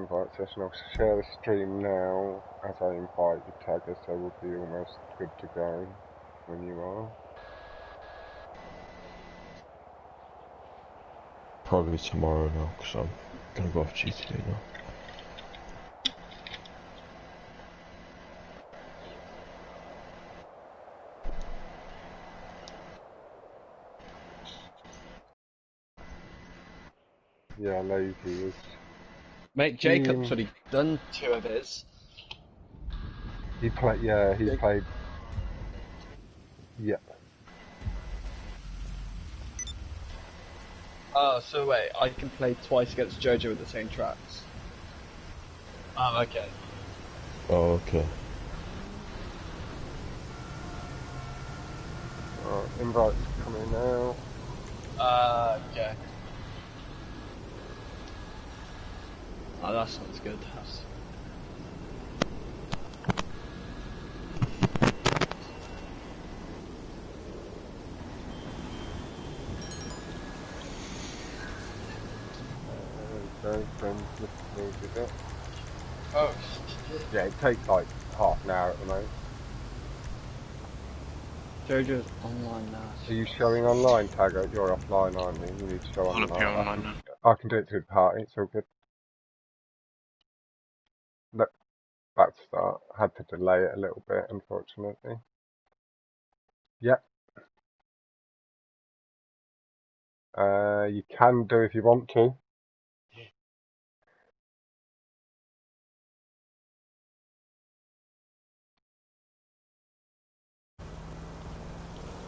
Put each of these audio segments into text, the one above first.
invite session. I'll share the stream now as I invite you, Tagger, so we'll be almost good to go when you are. Probably tomorrow now, because I'm going to go off GTD now. Yeah, lazy is. Mate, Jacob's already done 2 of his. He played, yeah, he played. Yep. Oh, so wait, I can play twice against Jojo with the same tracks. Oh, okay. Oh, okay. Invites coming now. Okay. Oh, that sounds good. That's... Friends needed it. Oh, yeah, it takes like half an hour at the moment. Jojo's online now. Are you showing online, Tagger? You're offline, aren't you? You need to show I'll online. appear online now. I can do it through the party, it's all good. Look, about to start. I had to delay it a little bit, unfortunately. Yep. You can do if you want to.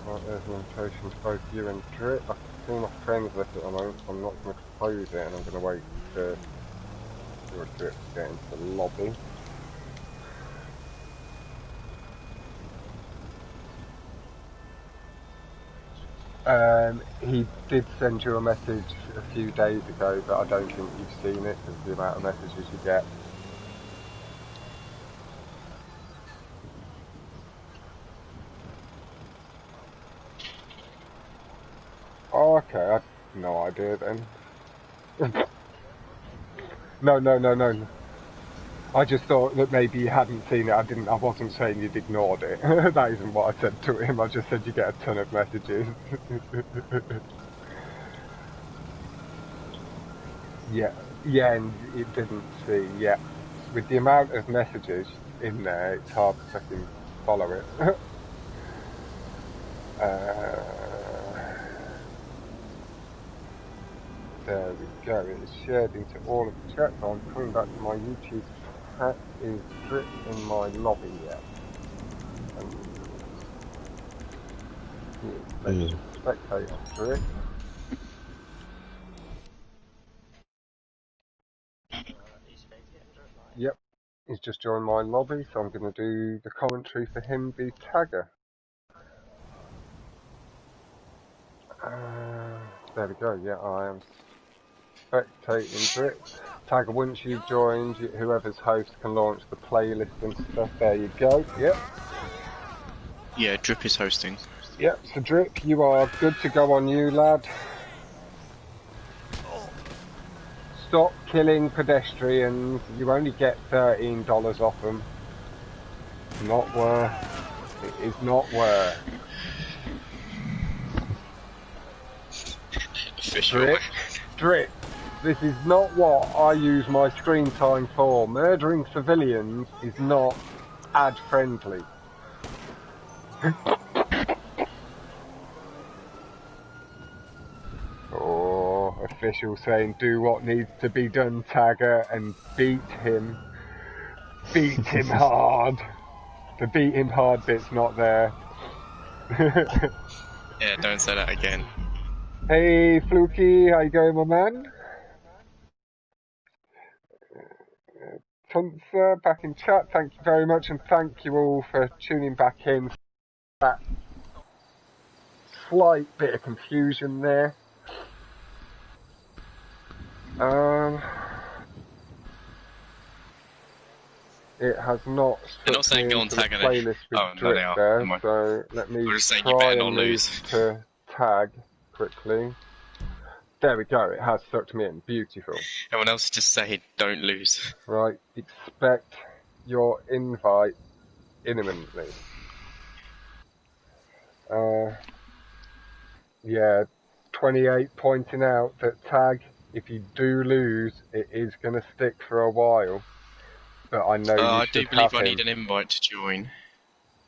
Right, there's an invitation to both you and Drip. I can see my friends list at the moment, so I'm not going to close it, and I'm going to wait for your Drip to get into the lobby. He did send you a message a few days ago, but I don't think you've seen it because of the amount of messages you get. Oh, okay, I had no idea then. No. I just thought that maybe you hadn't seen it. I wasn't saying you'd ignored it. That isn't what I said to him. I just said you get a ton of messages. Yeah, and it didn't see. Yeah, with the amount of messages in there, it's hard to fucking follow it. There we go. It's shared into all of the chats. I'm coming back to my YouTube chat. Is Drip in my lobby yet? Let's spectate on Drip. Yep, he's just joined my lobby, so I'm going to do the commentary for him, the Tagger. There we go. Yeah, I am spectating Drip. Tagger, once you've joined, whoever's host can launch the playlist and stuff. There you go. Yep. Yeah, Drip is hosting. Yep, so Drip, you are good to go on you, lad. Stop killing pedestrians. You only get $13 off them. Not worth. It is not worth. Drip. This is not what I use my screen time for. Murdering civilians is not ad friendly. Oh, official saying do what needs to be done, Tagger, and beat him. Beat him hard. The beat him hard bit's not there. Yeah, don't say that again. Hey, Fluky, how you going, my man? Tunsa, back in chat, thank you very much, and thank you all for tuning back in. That slight bit of confusion there. It has not put me into the playlist with Drip there, so let me try and move to Tag quickly. There we go, it has sucked me in. Beautiful. Everyone else just say, don't lose. Right, expect your invite imminently. Yeah, 28 pointing out that Tag, if you do lose, it is going to stick for a while. But I know you I should do believe have I him. need an invite to join.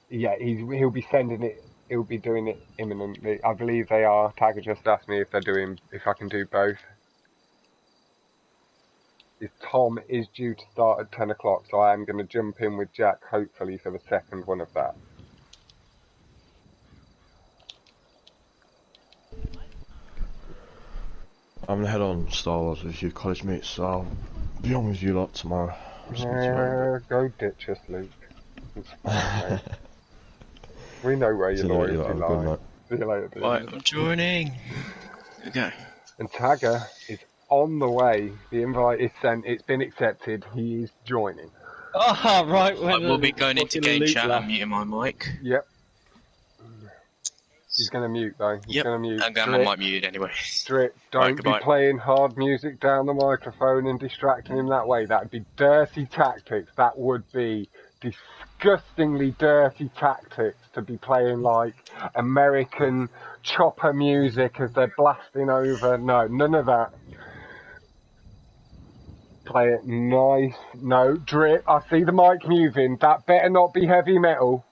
Yeah, he'll be sending it. He'll be doing it imminently. I believe they are. Tagger just asked me if I can do both. Tom is due to start at 10 o'clock, so I am going to jump in with Jack, hopefully, for the second one of that. I'm gonna head on Star Wars with your college mates, so I'll be on with you lot tomorrow. Go ditch us, Luke. It's fine, mate. We know where your loyalty lies. See you later, dude. Right, I'm joining. Okay. And Tagger is on the way. The invite is sent. It's been accepted. He is joining. Oh, right. We'll be going into game chat left. and muting my mic. Yep. He's going to mute, though. He's going to mute. I'm going to my mic muted anyway. Drip, don't be playing hard music down the microphone and distracting him that way. That would be dirty tactics. That would be disgustingly dirty tactics to be playing like American chopper music as they're blasting over. No, none of that. Play it nice. No, Drip, I see the mic moving. That better not be heavy metal.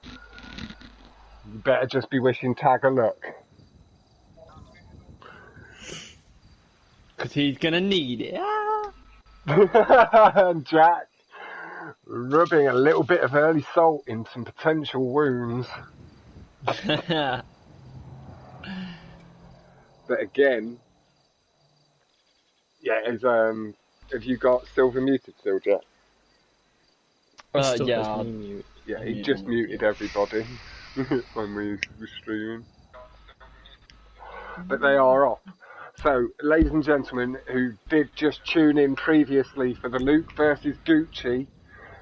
You better just be wishing Tagger luck. Because he's going to need it. And Jack, rubbing a little bit of early salt in some potential wounds. But again, yeah, have you got Silver muted still, Jack? Yeah. Yeah, he just muted everybody when we were streaming. But they are off. So, ladies and gentlemen who did just tune in previously for the Luke versus Gucci,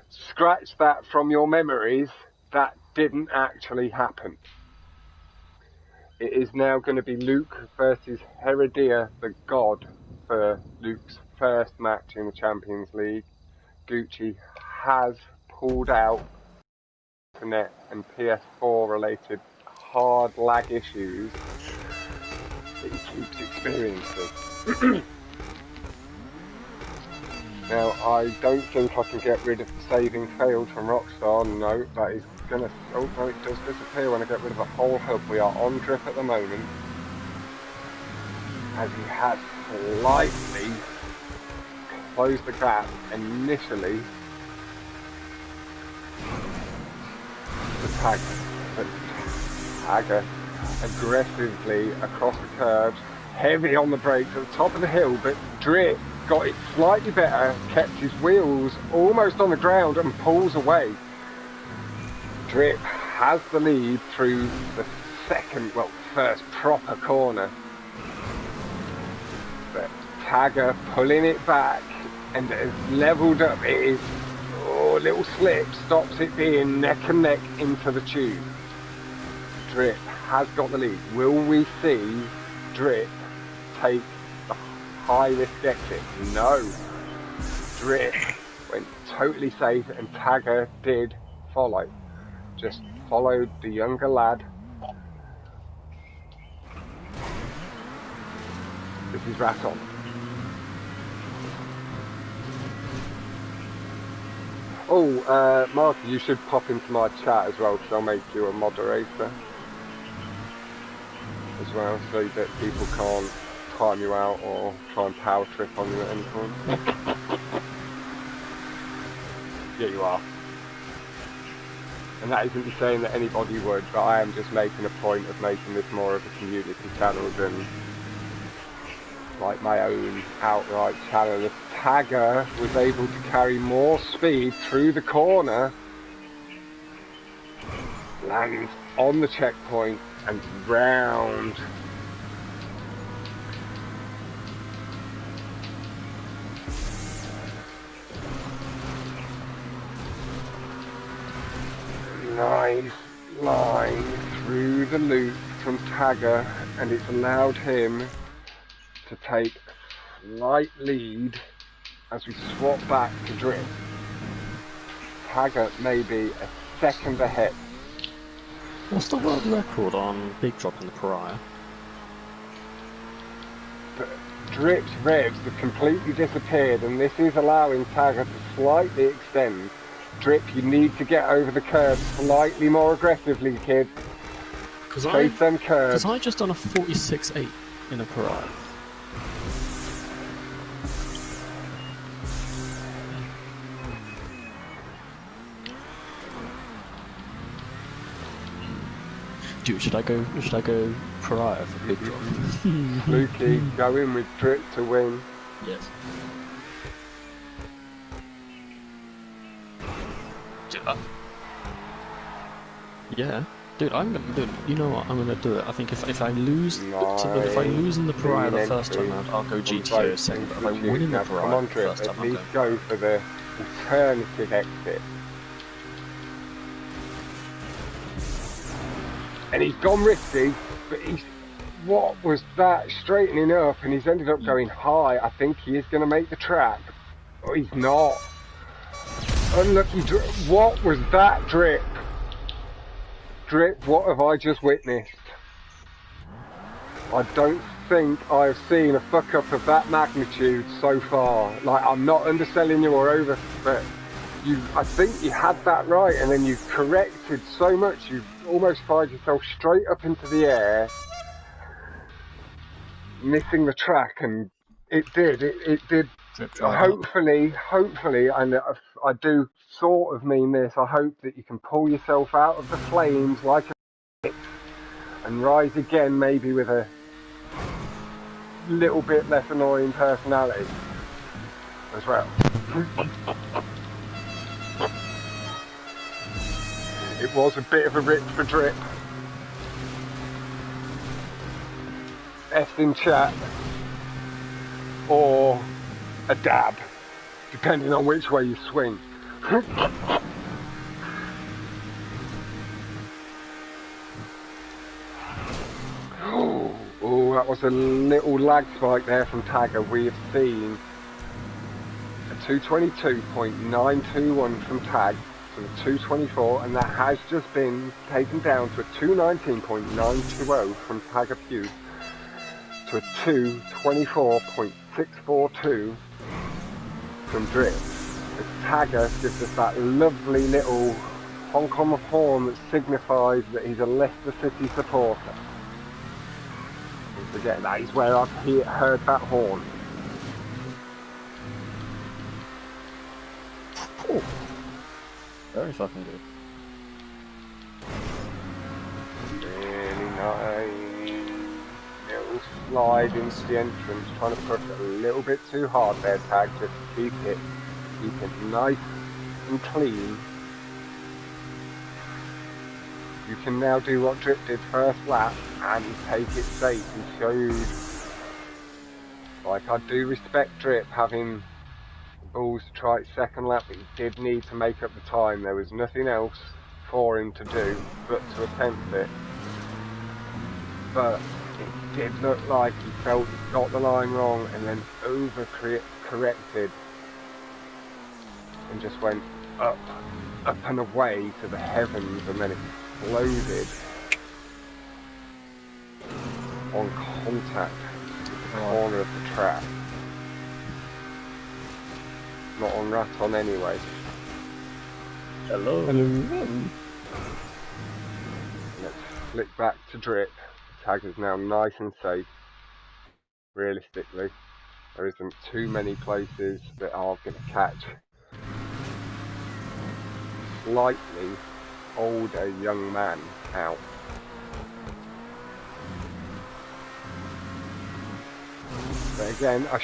scratch that from your memories. That didn't actually happen. It is now going to be Luke versus Heredia the God for Luke's first match in the Champions League. Gucci has pulled out internet and PS4 related hard lag issues that he keeps experiencing. Now, I don't think I can get rid of the saving failed from Rockstar. No, that is gonna... Oh, no, it does disappear when I get rid of the whole hub. We are on Drip at the moment, as he has slightly closed the gap initially to Tagger. But Tagger aggressively across the curbs, heavy on the brakes at the top of the hill, but Drip got it slightly better, kept his wheels almost on the ground and pulls away. Drip has the lead through the first proper corner. But Tagger pulling it back and has levelled up. It is, a little slip stops it being neck and neck into the tube. Drip has got the lead. Will we see Drip take the high-risk exit? No. Drip went totally safe and Tagger did follow. Just followed the younger lad. This is Raton. Oh, Mark, you should pop into my chat as well, because I'll make you a moderator as well, so that people can't time you out or try and power trip on you at any point. Yeah, you are. And that isn't saying that anybody would, but I am just making a point of making this more of a community channel than like my own outright channel. The Tagger was able to carry more speed through the corner, lands on the checkpoint and round. Nice line through the loop from Tagger, and it's allowed him to take a slight lead as we swap back to drift. Tagger may be a second ahead. What's the world record on big drop in the Pariah? But Drip's revs have completely disappeared, and this is allowing Tagger to slightly extend. Drip, you need to get over the curb slightly more aggressively, kid. Chase them curbs. Because I just done a 46.8 in a Pariah. Dude, should I go Pariah for big drop? Lukey, go in with Drip to win. Yes. Do that. Yeah. Dude, I'm gonna do it. You know what? I'm gonna do it. I think if I lose if I lose in the Pariah the first time round, I'll go GTO second. But if I win in the Pariah come on, the Drip, first time, at I'll least go. go for the alternative exit. And he's gone risky, but what was that? Straightening up, and he's ended up going high. I think he is going to make the track. Oh, he's not. Unlucky Drip. What was that, Drip? Drip, what have I just witnessed? I don't think I've seen a fuck up of that magnitude so far. Like, I'm not underselling you or over, but I think you had that right, and then you corrected so much, you almost fired yourself straight up into the air, missing the track, and it did. Hopefully, and I do sort of mean this, I hope that you can pull yourself out of the flames like a and rise again, maybe with a little bit less annoying personality as well. It was a bit of a rip for Drip. F in chat, or a dab, depending on which way you swing. Oh, that was a little lag spike there from Tagger. We have seen a 222.921 from Tag to the 224, and that has just been taken down to a 219.920 from Tagapiou to a 224.642 from Drip. As Tagger gives us that lovely little honk on the horn that signifies that he's a Leicester City supporter. Don't forget, that is where I've heard that horn. Oh. Very fucking good. Really nice. Little slide into the entrance, trying to push it a little bit too hard there, Tag. Just keep it nice and clean. You can now do what Drip did first lap and take it safe and showed. Like, I do respect Drip having the balls to try it second lap, but he did need to make up the time. There was nothing else for him to do but to attempt it. But it did look like he felt he got the line wrong and then over-corrected and just went up and away to the heavens, and then exploded on contact with the corner of the track. Not on Raton anyway. Hello. Let's flick back to Drip. Tag is now nice and safe. Realistically, there isn't too many places that are going to catch slightly older young man out. But again, I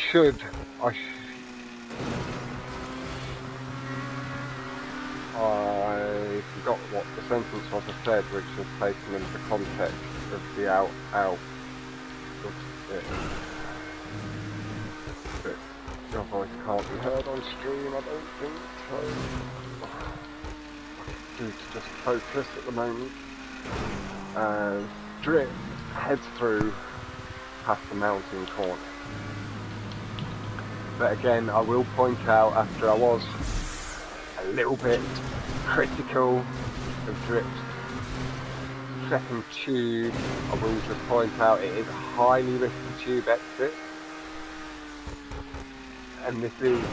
forgot what the sentence was I said, which was taken into context of the out. But your voice can't be heard on stream, I don't think so. Due to just focus at the moment. Drip heads through past the mountain corner. But again, I will point out, after I was a little bit critical of Drip's second tube, I will just point out it is a highly risky tube exit. And this is,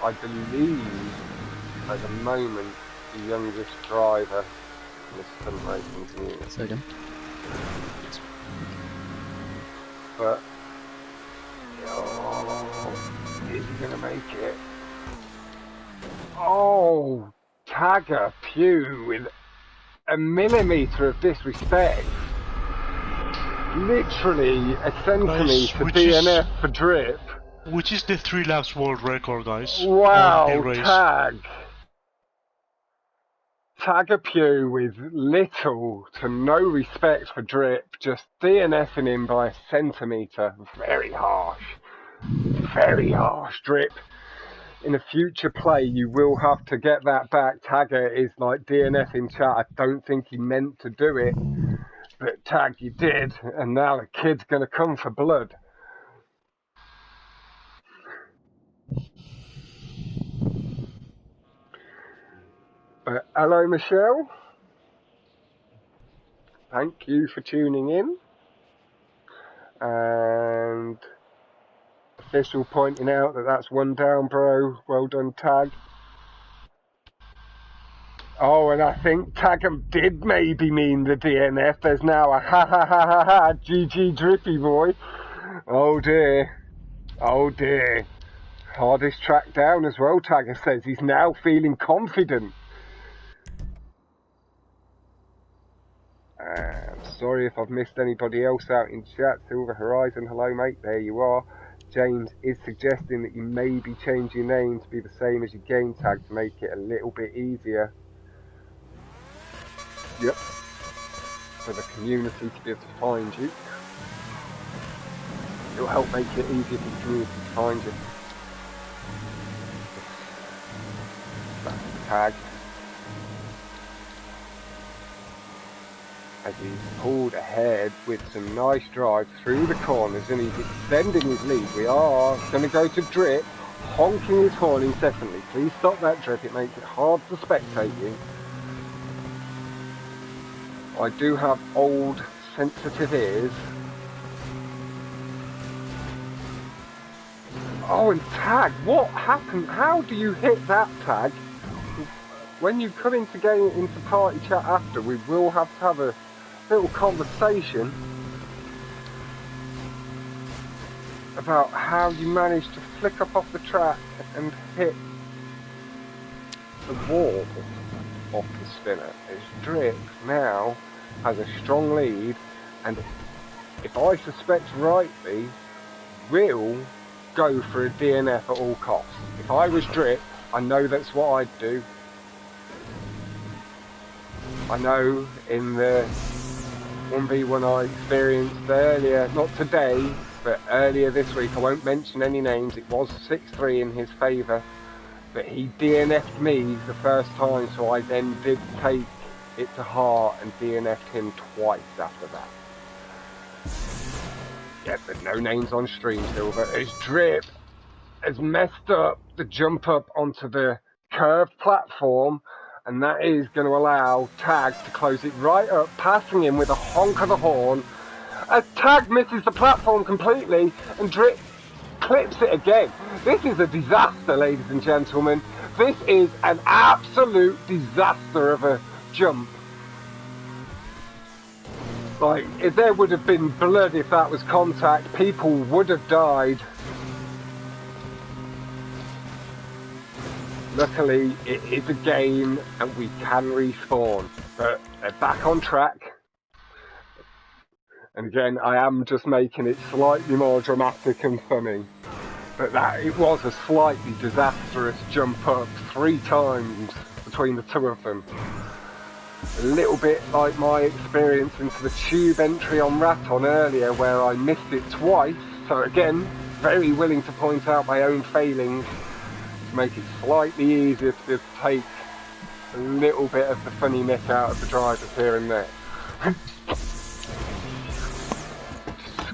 I believe, at the moment, the youngest driver in the stunt racing community. Say again. But, oh, is he going to make it? Oh, Tagapiou with a millimetre of disrespect. Literally a centimetre DNF for Drip. Which is the 3 laps world record, guys. Wow, Tagapiou with little to no respect for Drip, just DNFing him by a centimetre. Very harsh. Very harsh, Drip. In a future play, you will have to get that back. Tagger is like DNFing chat. I don't think he meant to do it. But Tag, you did. And now the kid's going to come for blood. But hello, Michelle. Thank you for tuning in. And official pointing out that that's one down, bro. Well done, Tag. Oh, and I think Taggum did maybe mean the DNF. There's now a ha ha ha ha ha GG Drippy boy. Oh dear. Oh dear. Hardest track down as well, Tagger says. He's now feeling confident. Sorry if I've missed anybody else out in chat. Silver Horizon, hello mate, there you are. James is suggesting that you maybe change your name to be the same as your game tag to make it a little bit easier. Yep. For the community to be able to find you. It'll help make it easier for the community to find you. That's the tag. As he's pulled ahead with some nice drive through the corners and he's extending his lead. We are going to go to Drip, honking his horn incessantly. Please stop that, Drip, it makes it hard to spectate you. I do have old sensitive ears. Oh, and Tag, what happened? How do you hit that, Tag? When you come into party chat after, we will have to have a little conversation about how you managed to flick up off the track and hit the wall off the spinner. As Drip now has a strong lead, and if I suspect rightly, will go for a DNF at all costs. If I was Drip, I know that's what I'd do. I know in the 1v1 I experienced earlier, not today, but earlier this week, I won't mention any names, it was 6-3 in his favour, but he DNF'd me the first time, so I then did take it to heart and DNF'd him twice after that. Yeah, but no names on stream, Silver. As Drip has messed up the jump up onto the curved platform, and that is going to allow Tag to close it right up, passing him with a honk of the horn. As Tag misses the platform completely, and Drip clips it again. This is a disaster, ladies and gentlemen. This is an absolute disaster of a jump. Like, if there would have been blood if that was contact, people would have died. Luckily, it is a game and we can respawn, but they're back on track. And again, I am just making it slightly more dramatic and funny. But it was a slightly disastrous jump up 3 times between the two of them. A little bit like my experience into the tube entry on Raton earlier, where I missed it twice. So again, very willing to point out my own failings, to make it slightly easier to take a little bit of the funny nick out of the drivers here and there.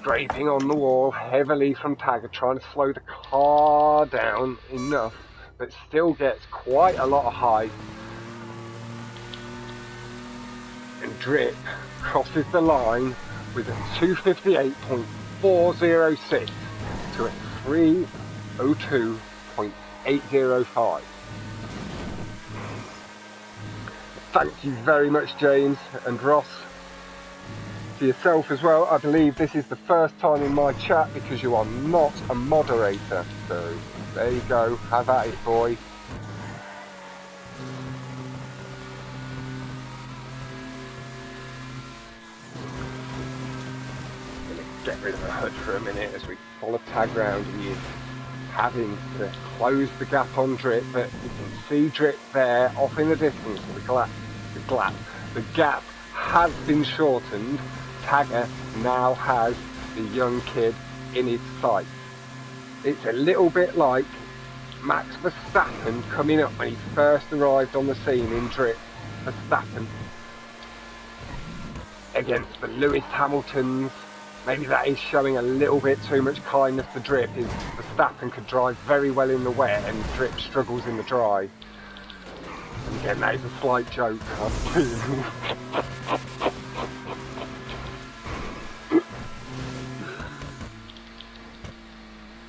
scraping on the wall heavily from Tagger, trying to slow the car down enough, but still gets quite a lot of height. And Drip crosses the line with a 258.406 to a 302.805. Thank you very much, James and Ross. To yourself as well, I believe this is the first time in my chat because you are not a moderator. So there you go, have at it, boy. Get rid of the hood for a minute as we follow Tag round. He is having to close the gap on Drip, but you can see Drip there off in the distance. The gap has been shortened. Tagger now has the young kid in his sight. It's a little bit like Max Verstappen coming up when he first arrived on the scene in Drip. Verstappen against the Lewis Hamiltons. Maybe that is showing a little bit too much kindness to Drip. Verstappen could drive very well in the wet and Drip struggles in the dry. And again, that is a slight joke.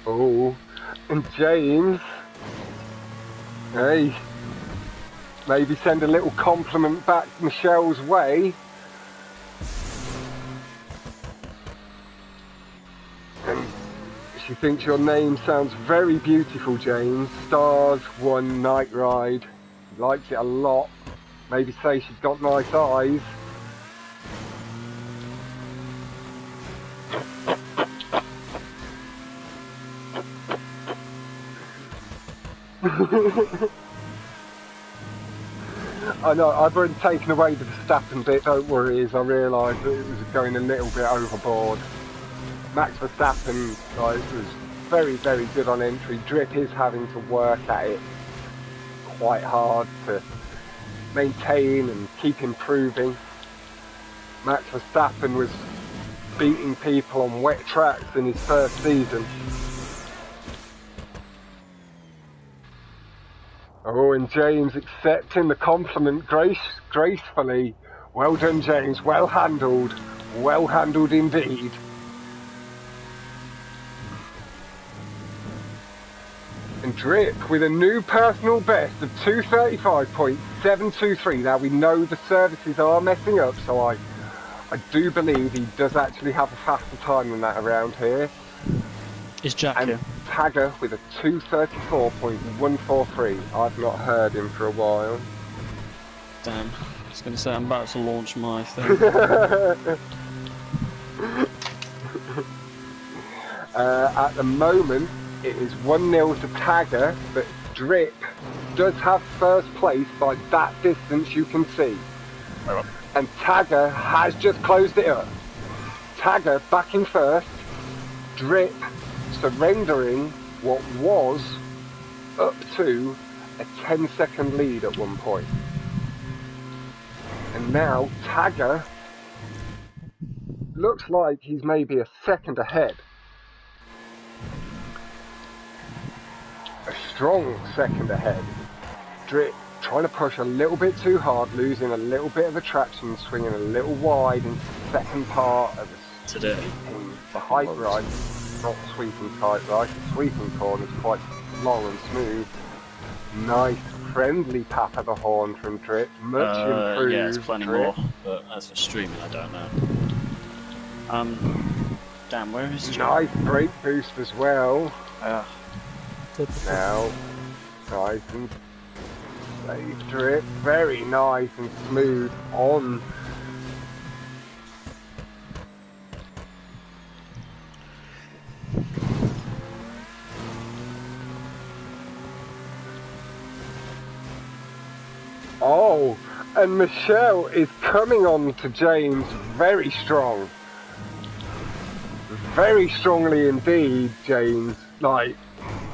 Oh, and James, hey, maybe send a little compliment back Michelle's way. And she thinks your name sounds very beautiful, James. Stars One Night Ride. She likes it a lot. Maybe say she's got nice eyes. I know, I've already taken away the Verstappen bit, don't worry, as I realised that it was going a little bit overboard. Max Verstappen was very, very good on entry. Drip is having to work at it quite hard to maintain and keep improving. Max Verstappen was beating people on wet tracks in his first season. Oh, and James accepting the compliment gracefully. Well done, James. Well handled. Well handled indeed. And Drip with a new personal best of 235.723. Now we know the services are messing up, so I do believe he does actually have a faster time than that around here. Is Jack and here? Tagger with a 234.143. I've not heard him for a while. Damn. I was going to say, I'm about to launch my thing. At the moment, it is 1-0 to Tagger, but Drip does have first place by that distance you can see. And Tagger has just closed it up. Tagger back in first. Drip surrendering what was up to a 10-second lead at one point. And now Tagger looks like he's maybe a second ahead. A strong second ahead. Drip trying to push a little bit too hard, losing a little bit of the traction, swinging a little wide into the second part of the sweeping tight right. Not sweeping tight right, the sweeping corner is quite long and smooth. Nice friendly pap of the horn from Drip, much improved. Yeah, it's plenty Drip. more, but as for streaming, I don't know. Damn, where is Jack? Nice brake boost as well. Now, nice and safe Drip, very nice and smooth on. Oh, and Michelle is coming on to James very strong. Very strongly indeed, James. Like,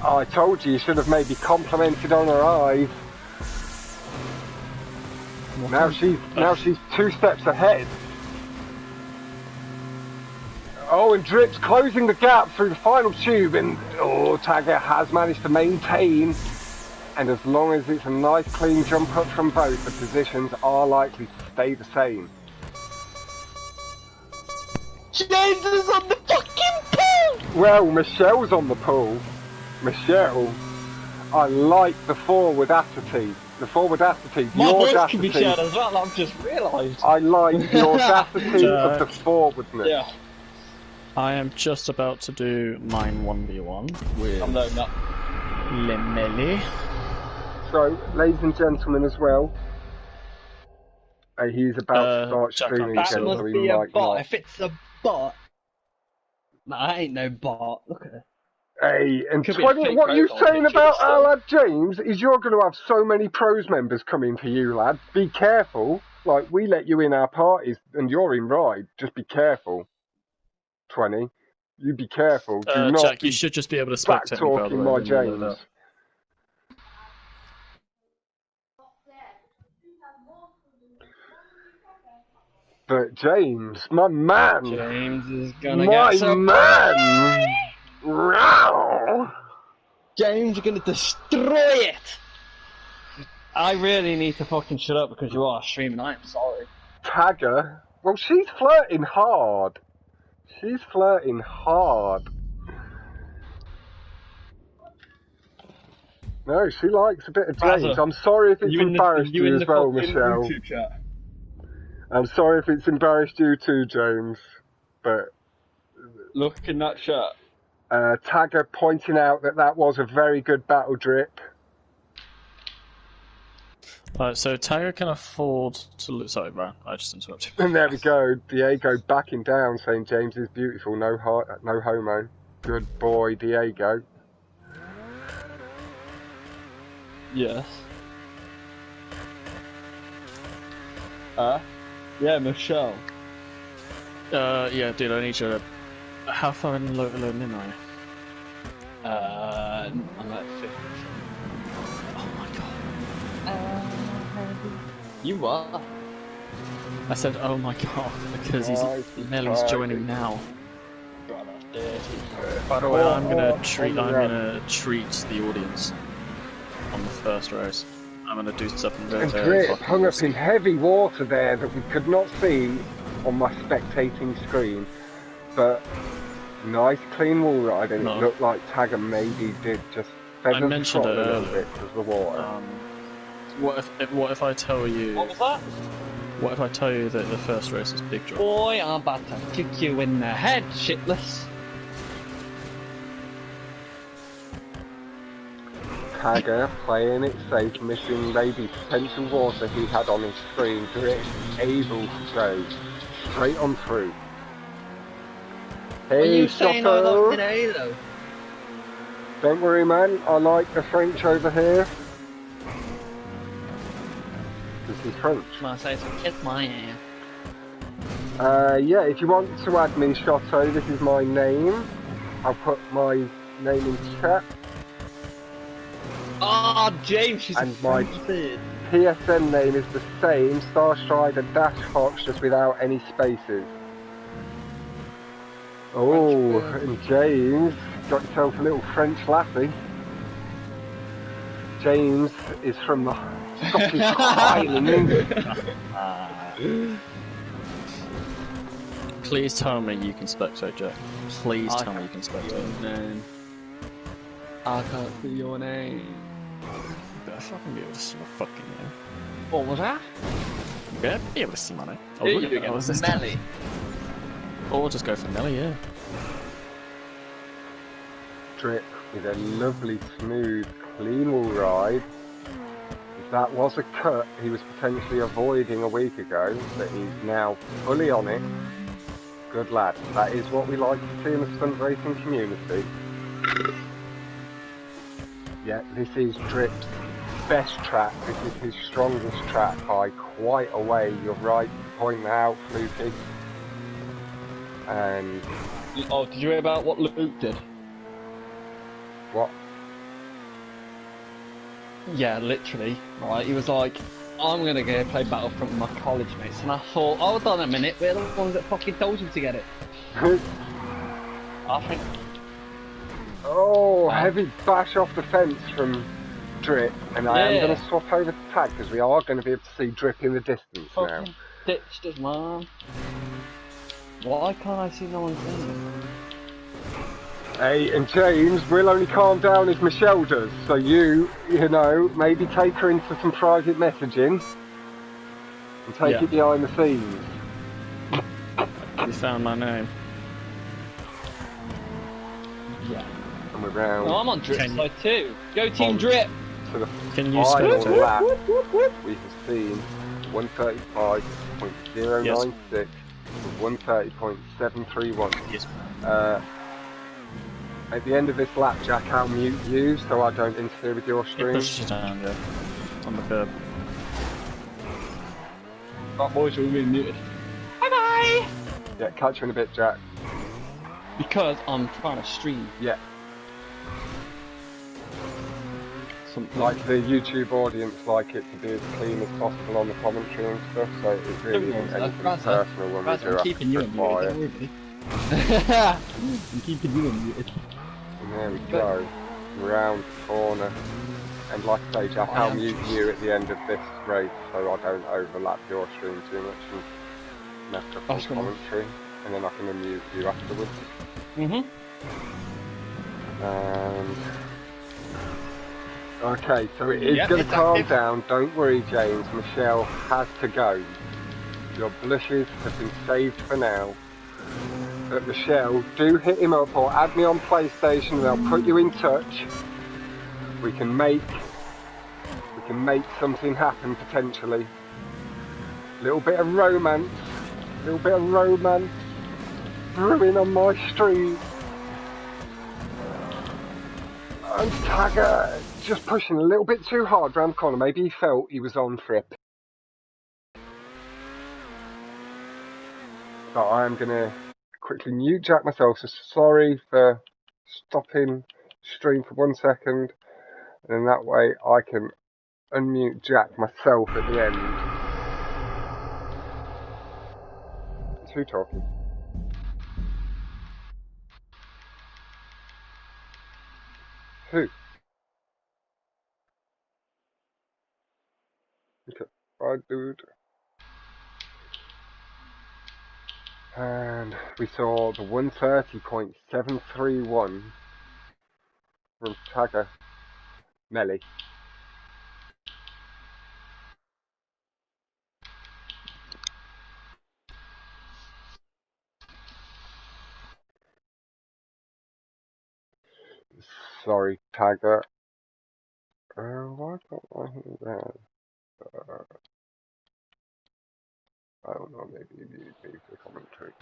I told you should have maybe complimented on her eyes. Now she's 2 steps ahead. Oh, and Drip's closing the gap through the final tube, and Tagger has managed to maintain. And as long as it's a nice clean jump up from both, the positions are likely to stay the same. James is on the fucking pool! Well, Michelle's on the pool. Michelle, I like the forwardacity. The forwardacity. My the voice audacity. can be shared as well, I've just realised. I like the audacity of the forwardness. Yeah. I am just about to do mine 1v1 with I'm not. Lemeli. So, ladies and gentlemen, as well, he's about to start Jack, streaming That again, must so he be a might bot. not. If it's a bot, that ain't no bot. Look at it. Hey, and Could be a 20, fake what you profile saying picture, about but our still. lad James is you're going to have so many pros members coming for you, lad. Be careful. Like, we let you in our parties and you're in ride. Just be careful. 20. You be careful. Do not Jack, be you should just be able to back spectate me, by the talking way. my James. But James, my man, James is gonna my get some. man, Row. James, you're gonna destroy it! I really need to fucking shut up because you are streaming, I am sorry. Tagger. Well, she's flirting hard. She's flirting hard. No, she likes a bit of James. Razza, I'm sorry if it's embarrassed you as well, fucking Michelle. YouTube chat. I'm sorry if it's embarrassed you too, James. But Look in that chat. Tagger pointing out that that was a very good battle drip. Alright, so Tiger can afford to lose. Sorry, Brian, I just interrupted. And there we go. Diego backing down, saying James is beautiful, no homo. Good boy, Diego. Yes. Yeah, Michelle. Yeah, dude, I need you to... How far in low in are you? I'm at 50. Oh my god. You are? I said, oh my god, because Nelly's joining now. Brother, dirty. By the way, I'm gonna treat the audience on the first race. I'm gonna do something And very Drip fucking hung up risky. in heavy water there that we could not see on my spectating screen. But nice clean wall ride, and No. it looked like Tagger maybe did just feather the mentioned throttle it a little earlier. bit because of the water. What if I tell you? What was that? What if I tell you that the first race is big drop? Boy, I'm about to kick you in the head, shitless. Tagger playing it safe, missing maybe potential water he had on his screen. Drip able to go straight on through. What are Hey, you saying I Shotto. got today, though? Don't worry, man. I like the French over here. This is French. I say so, kiss my ass. Yeah, if you want to add me, Shotto, this is my name. I'll put my name in chat. Oh, James, she's And a my- French bird. PSN name is the same, Starstrider-Fox, just without any spaces. Oh, and James, got yourself a little French lassie. James is from the Scottish Highlands. Please tell me you can spectate, Jack. Please tell me you can spectate. Name. I can't see your name. You better fucking be able to see my fucking name. What was that? You better be able to see my name. Oh, Here look you at that. go, What's this? Melly. Or we'll just go for Nelly, yeah. Drip with a lovely, smooth, clean wall ride. If that was a cut he was potentially avoiding a week ago, but he's now fully on it. Good lad. That is what we like to see in the stunt racing community. Yeah, this is Drip's best track. This is his strongest track by quite a way. You're right to point that out, Fluky. And Oh, did you hear about what Luke did? what? Yeah, literally. Right, he was like, I'm gonna go play Battlefront with my college mates. And I thought, hold on a minute, we're the ones that fucking told you to get it. I think. Oh, heavy bash off the fence from Drip, and I am going to swap over to Tag because we are going to be able to see Drip in the distance now. Fucking ditched us, man. Why can't I see no one thing? Hey, and James will only calm down if Michelle does, so you know, maybe take her into some private messaging and take it behind the scenes. You found my name. Yeah. And we're round. No, I'm on Drip side too. Go Team Drip! To the Can you final spectate? lap, we have seen 135.096 to 130.731. Yes. At the end of this lap, Jack, I'll mute you so I don't interfere with your It stream. pushes you down, yeah. On the curb. That boys will be muted. Bye bye! Yeah, catch you in a bit, Jack. Because I'm trying to stream Yeah, something. like the YouTube audience like it to be as clean as possible on the commentary and stuff, so it really isn't anything personal when we do I'm keeping you quiet. unmuted. I'm keeping you unmuted. And there we go, round the corner. And like I say, Jack, I'll mute you at the end of this race so I don't overlap your stream too much and mess up the commentary. And then I can unmute you afterwards. And... okay, so it is going to calm down. Don't worry, James. Michelle has to go. Your blushes have been saved for now. But Michelle, do hit him up or add me on PlayStation and I'll put you in touch. We can make something happen potentially. A little bit of romance brewing on my street. And Tagger just pushing a little bit too hard round the corner. Maybe he felt he was on for it. But I am going to quickly mute Jack myself, so sorry for stopping stream for 1 second. And then that way I can unmute Jack myself at the end. It's who talking? Who? Okay, bye dude. And we saw the 130.731 from Tagger Melly. Sorry, Tagger. Why can't I hear that? I don't know, maybe you need the commentary.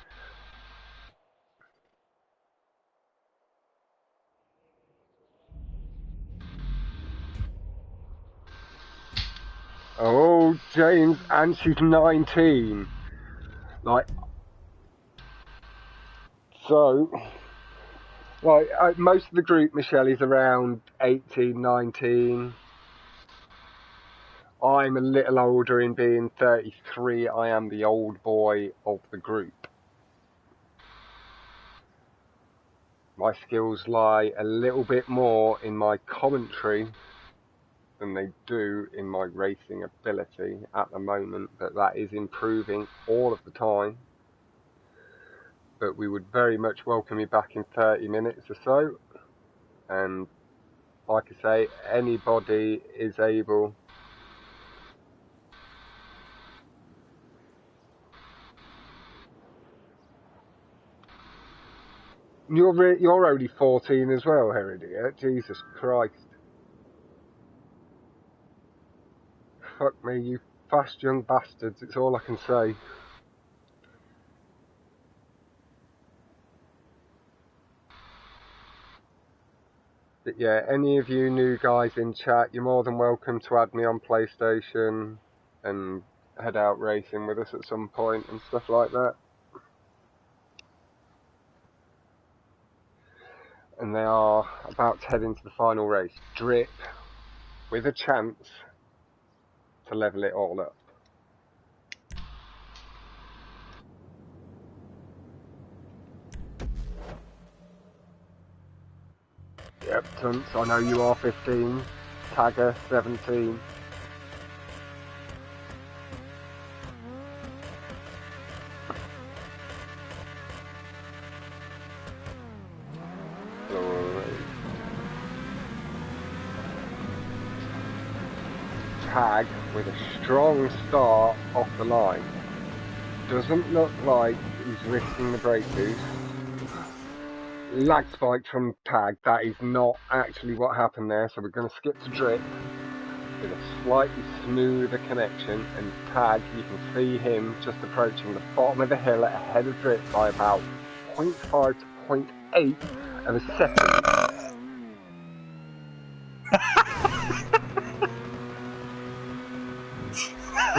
Oh, James, and she's 19. Like, so, like, most of the group, Michelle, is around 18, 19. I'm a little older in being 33. I am the old boy of the group. My skills lie a little bit more in my commentary than they do in my racing ability at the moment, but that is improving all of the time. But we would very much welcome you back in 30 minutes or so. And like I say, anybody is able You're only 14 as well, Heredia. Jesus Christ. Fuck me, you fast young bastards. It's all I can say. But yeah, any of you new guys in chat, you're more than welcome to add me on PlayStation and head out racing with us at some point and stuff like that. And they are about to head into the final race. Drip with a chance to level it all up. stunts. I know you are 15. Tagger, 17. Tag with a strong start off the line. Doesn't look like he's risking the brake boost. Lag spike from Tag. That is not actually what happened there, so we're going to skip to Drip with a slightly smoother connection, and Tag, you can see him just approaching the bottom of the hill ahead of Drip by about 0.5 to 0.8 of a second.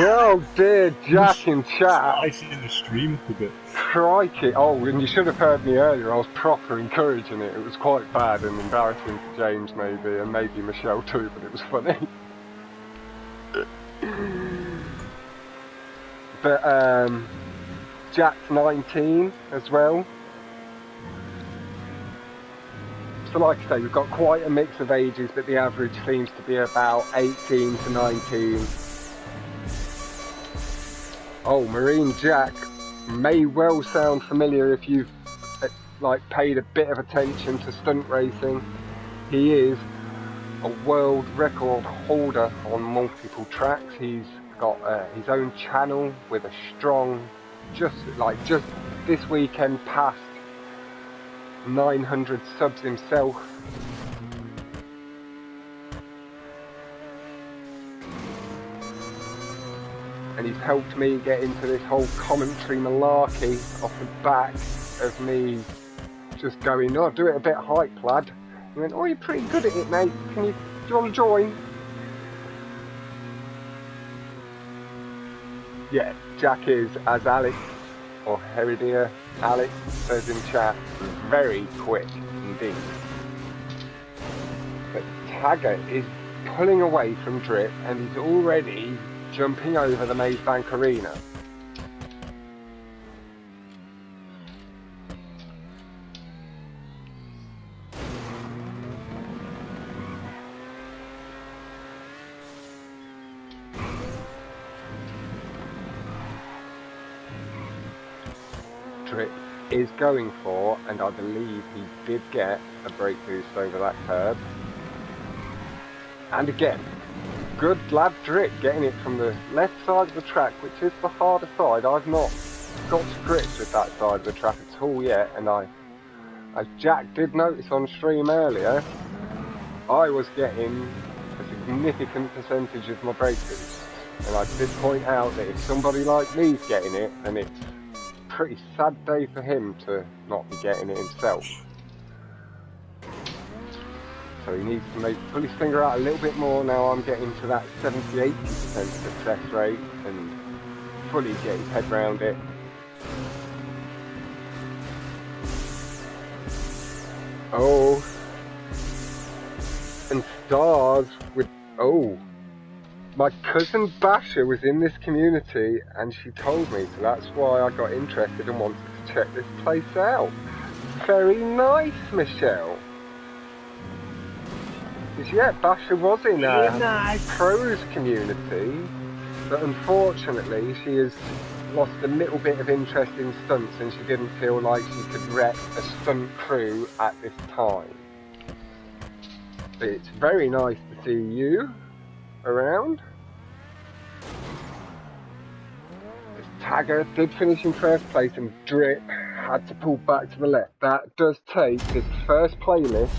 Oh dear, Jack in chat. I see in the stream a bit. Crikey. Oh, and you should have heard me earlier. I was proper encouraging it. It was quite bad and embarrassing for James maybe, and maybe Michelle too, but it was funny. But Jack's 19 as well. So like I say, we've got quite a mix of ages, but the average seems to be about 18 to 19. Oh, Marine Jack may well sound familiar if you've like paid a bit of attention to stunt racing. He is a world record holder on multiple tracks. He's got his own channel with a strong, just this weekend passed 900 subs himself. And he's helped me get into this whole commentary malarkey off the back of me just going, oh, do it a bit hype, lad. He went, oh, you're pretty good at it, mate. Do you want to join? Yeah, Jack is, as Alex, or Heredia Alex says in chat, very quick indeed. But Tagger is pulling away from Drip, and he's already jumping over the Maze Bank Arena. Drip is going for, and I believe he did get a brake boost over that curb. And again, good lad Drip getting it from the left side of the track, which is the harder side. I've not got to grips with that side of the track at all yet, and as Jack did notice on stream earlier, I was getting a significant percentage of my brake boost. And I did point out that if somebody like me's getting it, then it's a pretty sad day for him to not be getting it himself. So he needs to pull his finger out a little bit more. Now I'm getting to that 70-80% success rate and fully get his head round it. Oh, and stars with, oh, my cousin Basha was in this community and she told me, so that's why I got interested and wanted to check this place out. Very nice, Michelle. Because yeah, Basha was in a pros community, but unfortunately she has lost a little bit of interest in stunts and she didn't feel like she could rep a stunt crew at this time. But it's very nice to see you around. This Tagger did finish in first place and Drip had to pull back to the left. That does take this first playlist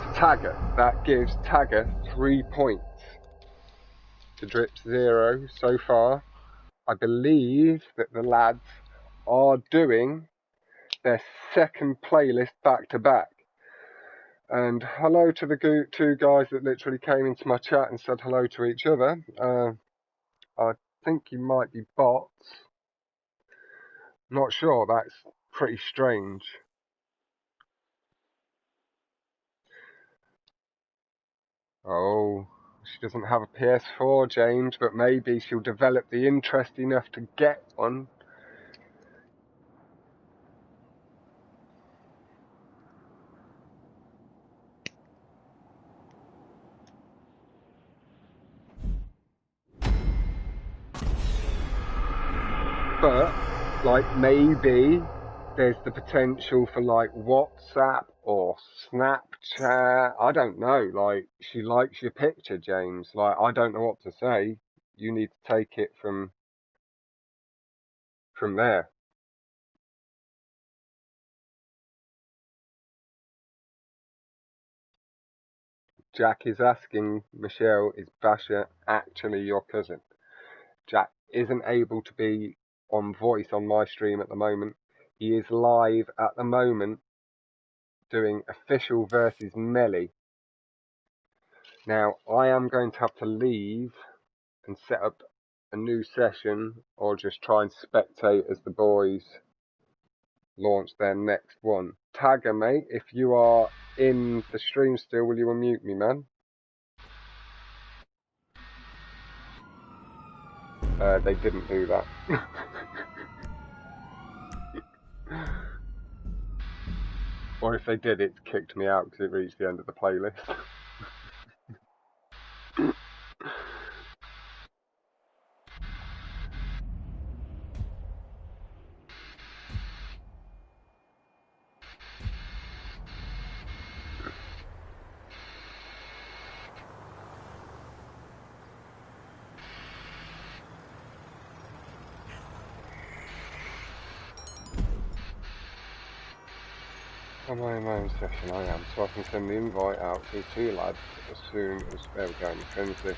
to Tagger. That gives Tagger 3 points. To Drip's 0 so far. I believe that the lads are doing their second playlist back to back. And hello to the two guys that literally came into my chat and said hello to each other. I think you might be bots. Not sure, that's pretty strange. Oh, she doesn't have a PS4, James, but maybe she'll develop the interest enough to get one. But, like, maybe there's the potential for, like, WhatsApp or Snapchat. I don't know. Like, she likes your picture, James. Like, I don't know what to say. You need to take it from there. Jack is asking Michelle, is Basha actually your cousin? Jack isn't able to be on voice on my stream at the moment. He is live at the moment doing official versus melee. Now, I am going to have to leave and set up a new session or just try and spectate as the boys launch their next one. Tagger, mate, if you are in the stream still, will you unmute me, man? They didn't do that. Or if they did, it's kicked me out because it reached the end of the playlist. Am I in my own session? I am, so I can send the invite out to the two lads as soon as, there we go, Mackenzie.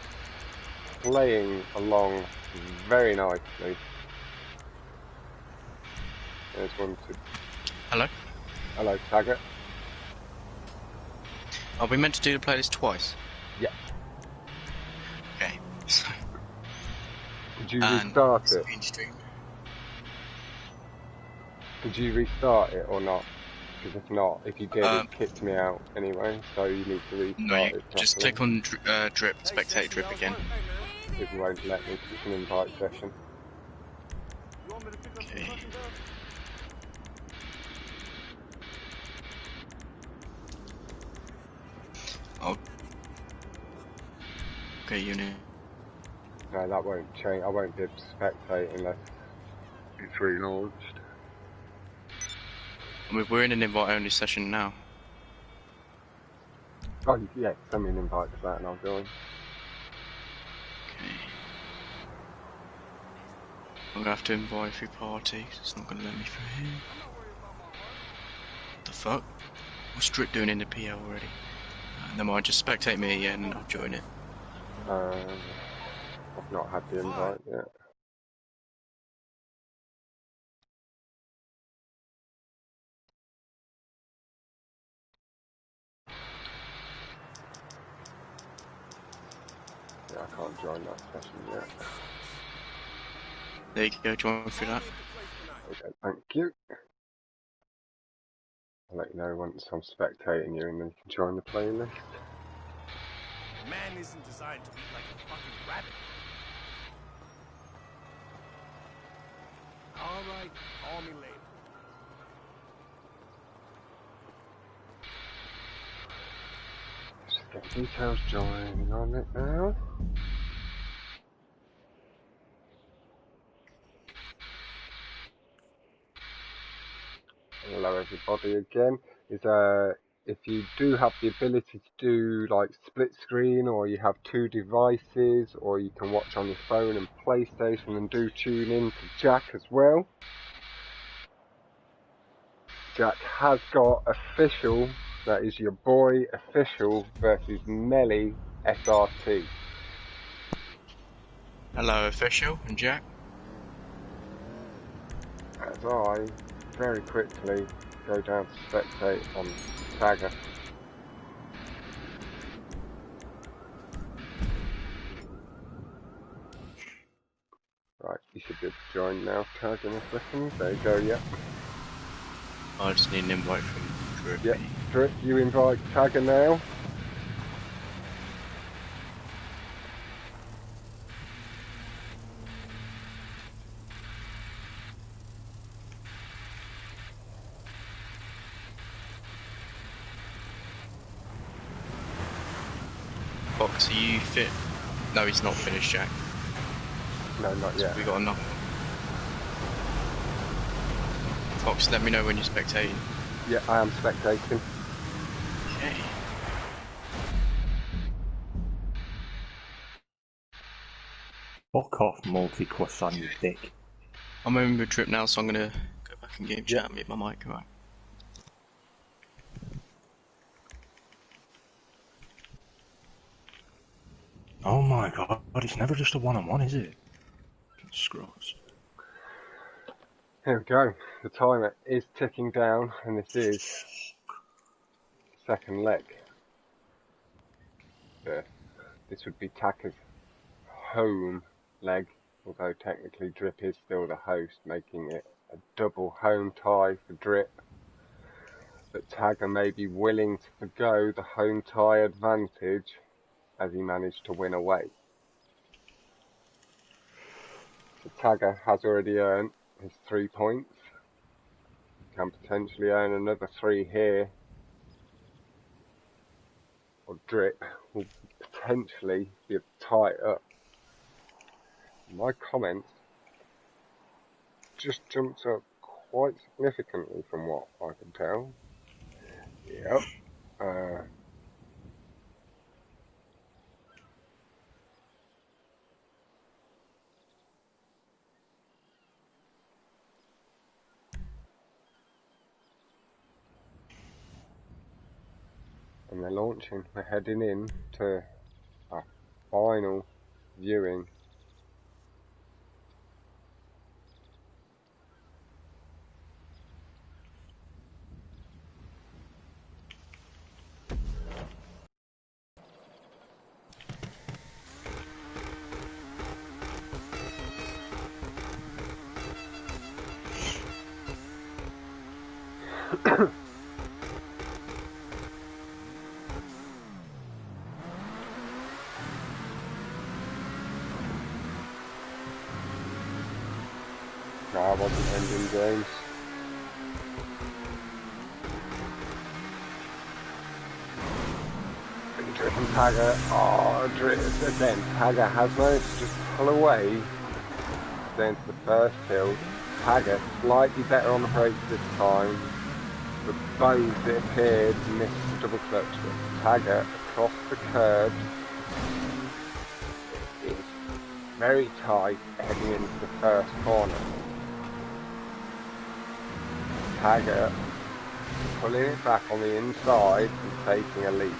Playing along very nicely. There's one to... Hello? Hello, Taggart. Are we meant to do the playlist twice? Yeah. Okay. Did you restart it? Stream. Did you restart it or not? Because if not, if you did, it kicked me out anyway, so you need to restart No, it properly. just click on drip, spectate drip again. It won't let me, because it's an invite session. Okay. Oh. Okay, unit. No, that won't change. I won't be able to spectate unless it's relaunched. We're in an invite-only session now. Oh, yeah, send me an invite to that and I'll join. Okay. I'm gonna have to invite a few parties. It's not gonna let me through here. What the fuck? What's Drip doing in the PL already? Never mind, just spectate me again and I'll join it. I've not had the invite yet. Yeah, I can't join that session yet. There you go, join through that. Okay, thank you. I'll let you know once I'm spectating you and then you can join the playlist. Man isn't designed to eat like a fucking rabbit. Alright, call me later. Just get details joining on it now. Hello everybody again. If you do have the ability to do like split screen, or you have two devices, or you can watch on your phone and PlayStation, and do tune in to Jack as well. Jack has got official, that is your boy official versus Melly SRT. Hello, official and Jack. As I very quickly go down to spectate on Tagger. Right, you should be able to join now, Tagger, in a second. There you go, yeah. I just need an invite from Drip. Yep, Drip, you invite Tagger now. Fox, are you fit? No, he's not finished, Jack. No, not yet. We got enough. Fox, let me know when you're spectating. Yeah, I am spectating. Okay. Fuck off, multi-croissant, you dick. I'm moving a trip now, so I'm gonna go back in game chat and mute my mic, alright? Oh my god, it's never just a one-on-one, is it? Scrolls. Here we go. The timer is ticking down, and this is second leg. This would be Taka's home leg, although technically Drip is still the host, making it a double home tie for Drip. But Taka may be willing to forgo the home tie advantage as he managed to win away. So Taka has already earned his 3 points. Can potentially earn another 3 here. Or Drip will potentially be able to tie it up. My comments just jumped up quite significantly from what I can tell. Yep. And they're launching. We're heading in to our final viewing. No, I wasn't ending games. Drip and Tagger. Oh, Drip again. Tagger has managed to just pull away down to the first hill. Tagger slightly better on the brakes this time. But both, it appeared, missed the double clutch. But Tagger across the curb is very tight heading into the first corner. Tagger pulling it back on the inside and taking a lead.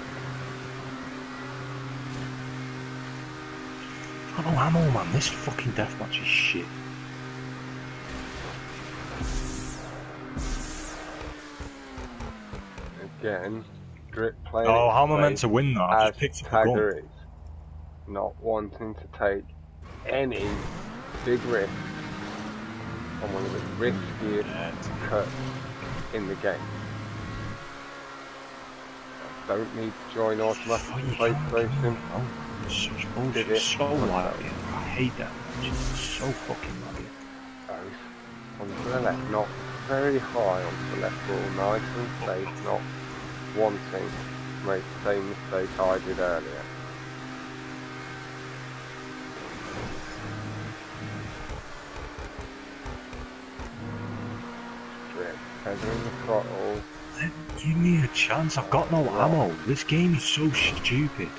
I've got no ammo, man. This fucking deathmatch is shit. Again, Drip playing. Oh, how am I meant to win that? I just picked up a gun. Tagger is not wanting to take any big risk on one of the riskiest cuts in the game. Don't need to join automatic PlayStation. Oh, such bullshit. It's so laggy. I hate that. It's so fucking laggy. Both onto the left, not very high onto the left ball, nice and safe, not wanting to make the same mistake I did earlier. Drip, feathering the throttle. Give me a chance, I've got no ammo. This game is so stupid.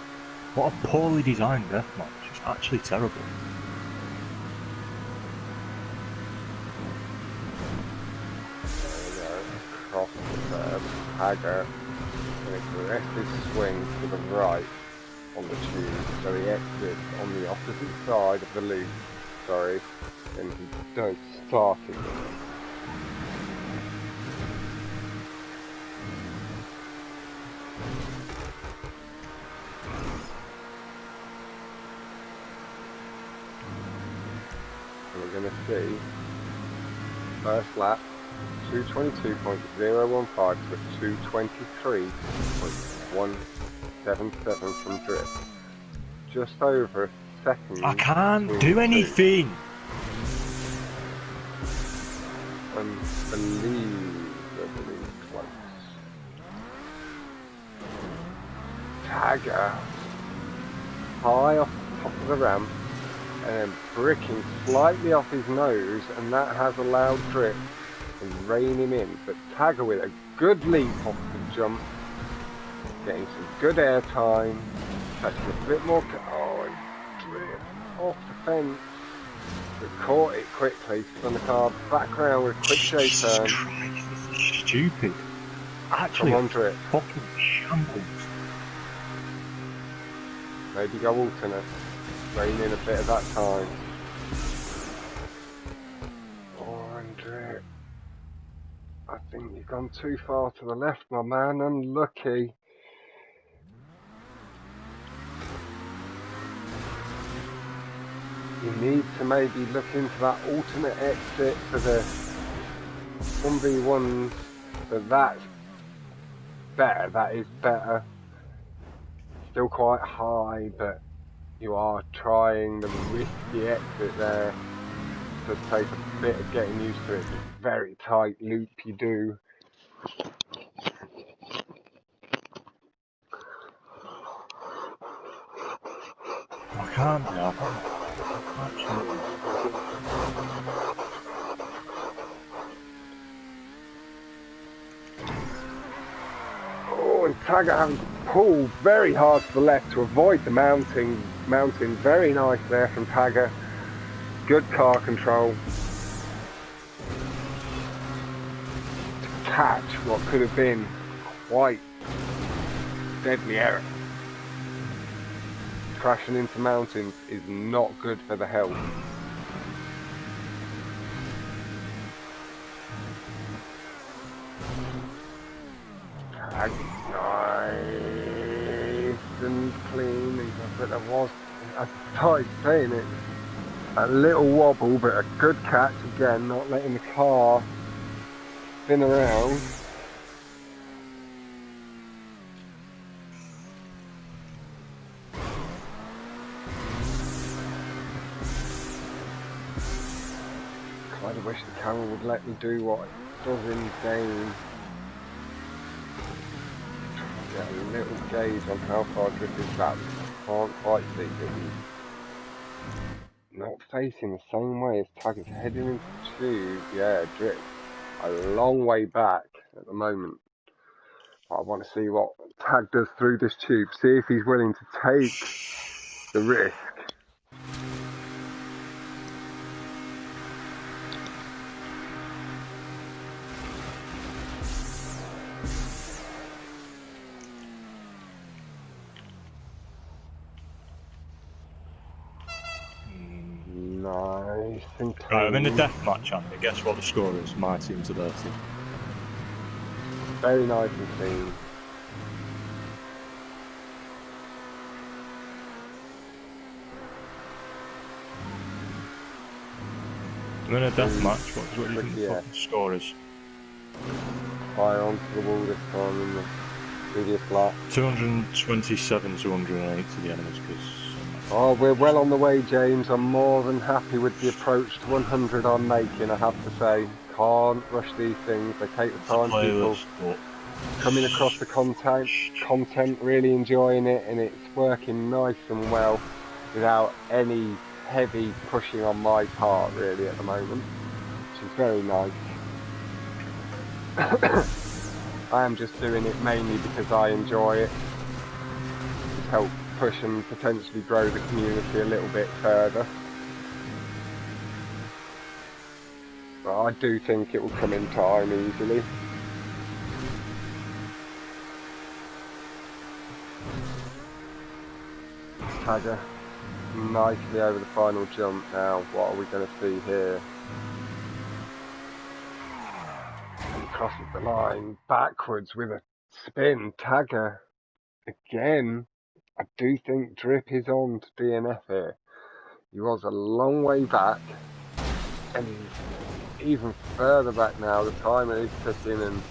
What a poorly designed deathmatch. It's actually terrible. There we go, across the curb. Tagger, an aggressive swing to the right on the tube, so he exits on the opposite side of the loop, and he does start it. We're going to see first lap 222.015 to 223.177 from Drip. Just over a second. I can't do anything! Unbelievably close. Tagger high off the top of the ramp and then bricking slightly off his nose, and that has allowed Drip and rein him in. But Tagger with a good leap off the jump, getting some good air time, catching a bit more. Oh, and drift off the fence. But caught it quickly. Spun the car back round with a quick J turn. Jesus Christ, this is stupid. Actually, Come on, Drip. fucking shambles. Maybe go alternate. Rein in a bit of that time. Oh, and Drip. I think you've gone too far to the left, my man. Unlucky. You need to maybe look into that alternate exit for the 1v1. So that's better. That is better. Still quite high, but you are trying the risky exit there. It does take a bit of getting used to it. It's a very tight loop you do. I can't do that. Absolutely. Oh, and Tagger having to pull very hard to the left to avoid the mounting. Very nice there from Tagger. Good car control. To catch what could have been quite deadly error. Crashing into mountains is not good for the health. Nice and clean, but there was, as I started saying it, a little wobble, but a good catch again, not letting the car spin around. Kind of wish the camera would let me do what it does in game. Get a little gauge on how far Drip is back. Can't quite see it. Not facing the same way as Tag is heading into the tube. Yeah, Drip a long way back at the moment. I want to see what Tag does through this tube. See if he's willing to take the risk. Nice and clean. Right, I'm in the death match, Andy. Guess what the score is? My team to their team. Very nice and clean. I'm in a death match. What do you think the fucking score is? Fire onto the wall this time in the previous lap. 227 to 180 the enemies, because... Oh, we're well on the way, James. I'm more than happy with the approach to 100 I'm making, I have to say. Can't rush these things. They take the time. People coming across the content, really enjoying it, and it's working nice and well without any heavy pushing on my part, really, at the moment, which is very nice. I am just doing it mainly because I enjoy it. To help push and potentially grow the community a little bit further. But I do think it will come in time easily. Tagger nicely over the final jump now. What are we going to see here? He crosses the line backwards with a spin. Tagger again. I do think Drip is on to DNF here. He was a long way back, and he's even further back now. The timer is ticking, and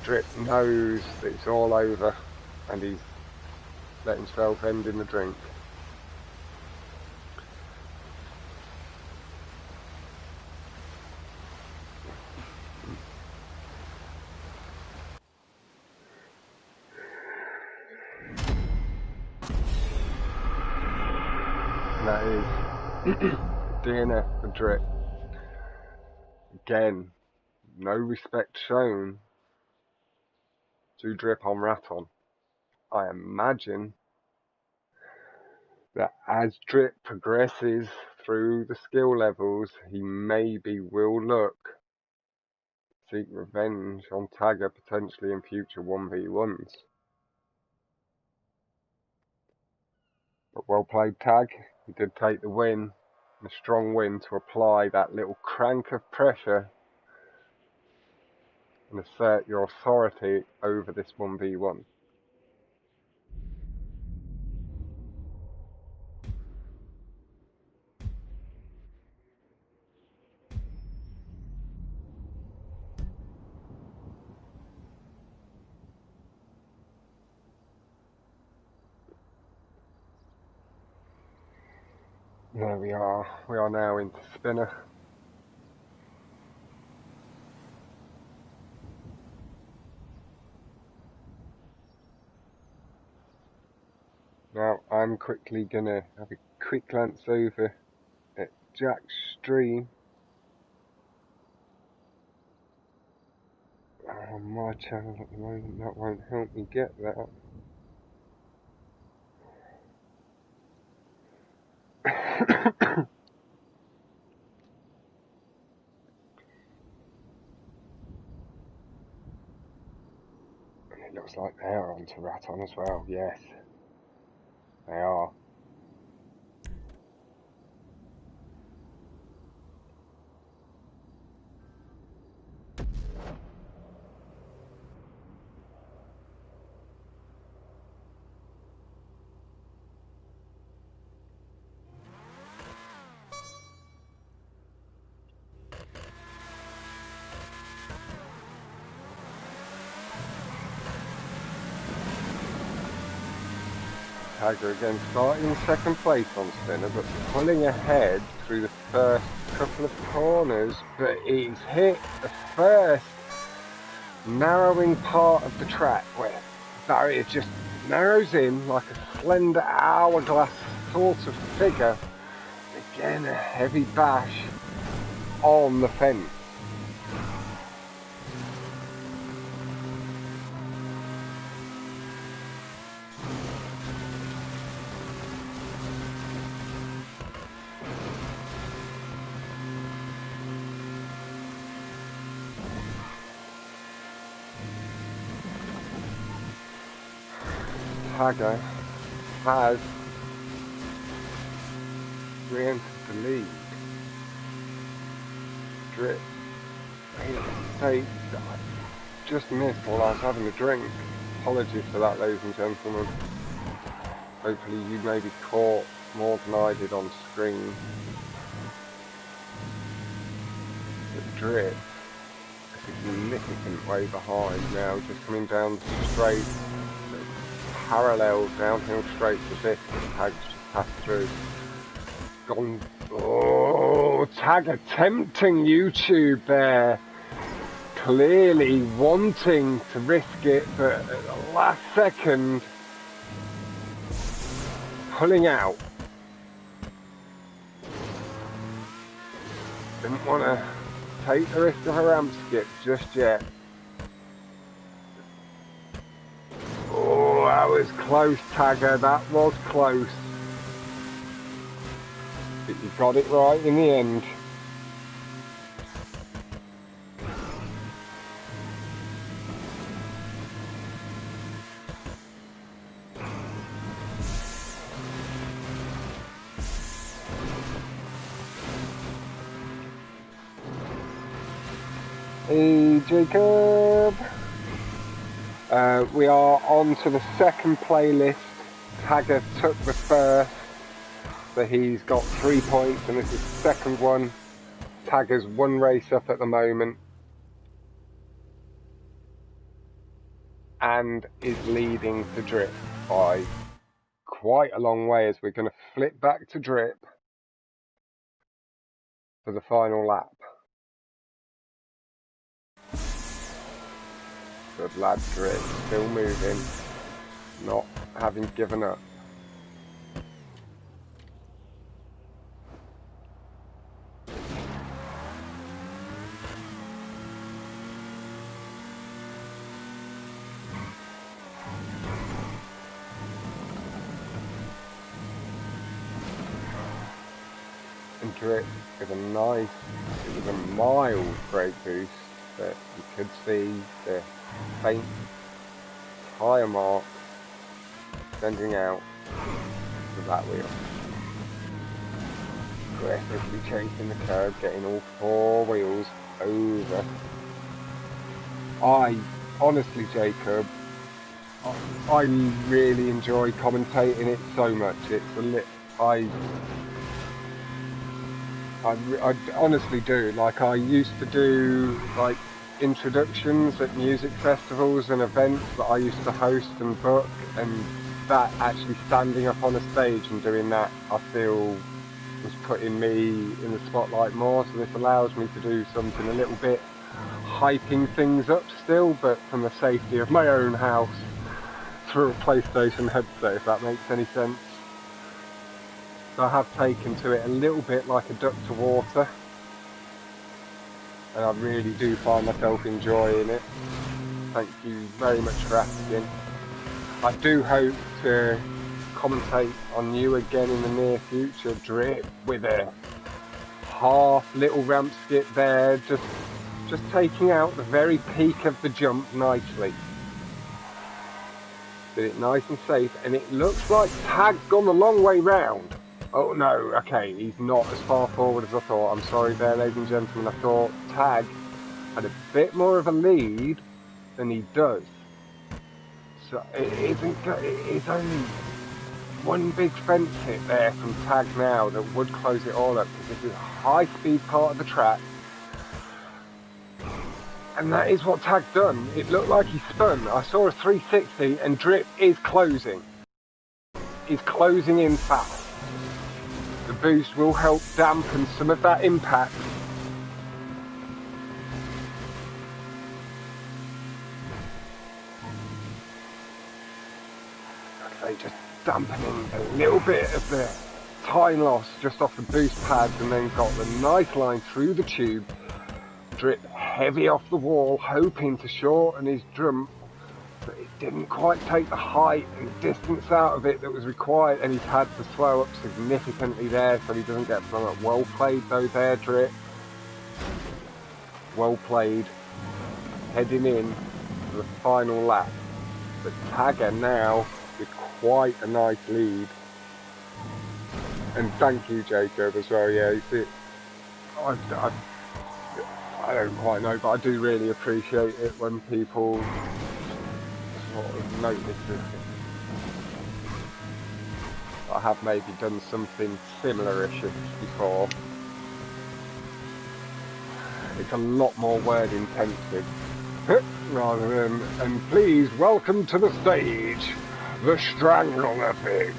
Drip knows that it's all over, and he's let himself end in the drink. That is DNF for Drip. Again, no respect shown to Drip on Raton. I imagine that as Drip progresses through the skill levels, he maybe will look seek revenge on Tagger potentially in future 1v1s. But well played, Tag. You did take the win, a strong win to apply that little crank of pressure and assert your authority over this 1v1. There we are. We are now into spinner. Now I'm quickly gonna have a quick glance over at Jack's stream. On my channel at the moment, that won't help me get that. It looks like they are onto Raton as well, yes. They are. Tagger again starting in second place on spinner, but pulling ahead through the first couple of corners, but he's hit the first narrowing part of the track where the barrier just narrows in like a slender hourglass sort of figure. Again, a heavy bash on the fence. Tagger has re-entered the lead. Drip made a mistake that I just missed while I was having a drink. Apologies for that, ladies and gentlemen. Hopefully you maybe caught more than I did on screen. But Drip, a significant way behind now, just coming down the straight, parallel downhill straight to this Tag's just passed through. Gone. Oh, Tagger tempting YouTube there. Clearly wanting to risk it, but at the last second, pulling out. Didn't want to take the risk of a ramp skip just yet. Oh, that was close, Tagger. That was close. But you got it right in the end. Hey, Jacob. We are on to the second playlist. Tagger took the first, so he's got 3 points, and this is the second one. Tagger's one race up at the moment, and is leading to Drip by quite a long way, as we're going to flip back to Drip for the final lap. Good lad, Drip, still moving, not having given up. and Drip with a nice, it was a mild brake boost, but you could see the faint tyre mark extending out to that wheel. Aggressively chasing the curb, getting all 4 wheels over. I honestly, Jacob, I really enjoy commentating it so much. It's I honestly do. Like, I used to do like introductions at music festivals and events that I used to host and book, and that actually standing up on a stage and doing that, I feel was putting me in the spotlight more. So this allows me to do something a little bit hyping things up still, but from the safety of my own house through a PlayStation headset, if that makes any sense. So I have taken to it a little bit like a duck to water, and I really do find myself enjoying it. Thank you very much for asking. I do hope to commentate on you again in the near future, Drip, with a half little ramp skip there, just taking out the very peak of the jump nicely. Did it nice and safe, and it looks like Tag's gone the long way round. Oh no, okay, he's not as far forward as I thought. I'm sorry there, ladies and gentlemen. I thought Tag had a bit more of a lead than he does. So it is only one big fence hit there from Tag now that would close it all up, because this is a high-speed part of the track. And that is what Tag done. It looked like he spun. I saw a 360, and Drip is closing. He's closing in fast. The boost will help dampen some of that impact. I'd say just dampening a little bit of the time loss just off the boost pads, and then got the nice line through the tube. Drip heavy off the wall, hoping to shorten his jump, but it didn't quite take the height and distance out of it that was required, and he's had to slow up significantly there so he doesn't get blown up. Well played though there, Drip. Well played. Heading in to the final lap. But Tagger now with quite a nice lead. And thank you, Jacob, as well. Yeah, you see, I don't quite know, but I do really appreciate it when people sort of notice it. I have maybe done something similar-ish before. It's a lot more word intensive rather than, and please welcome to the stage the Strangler Pigs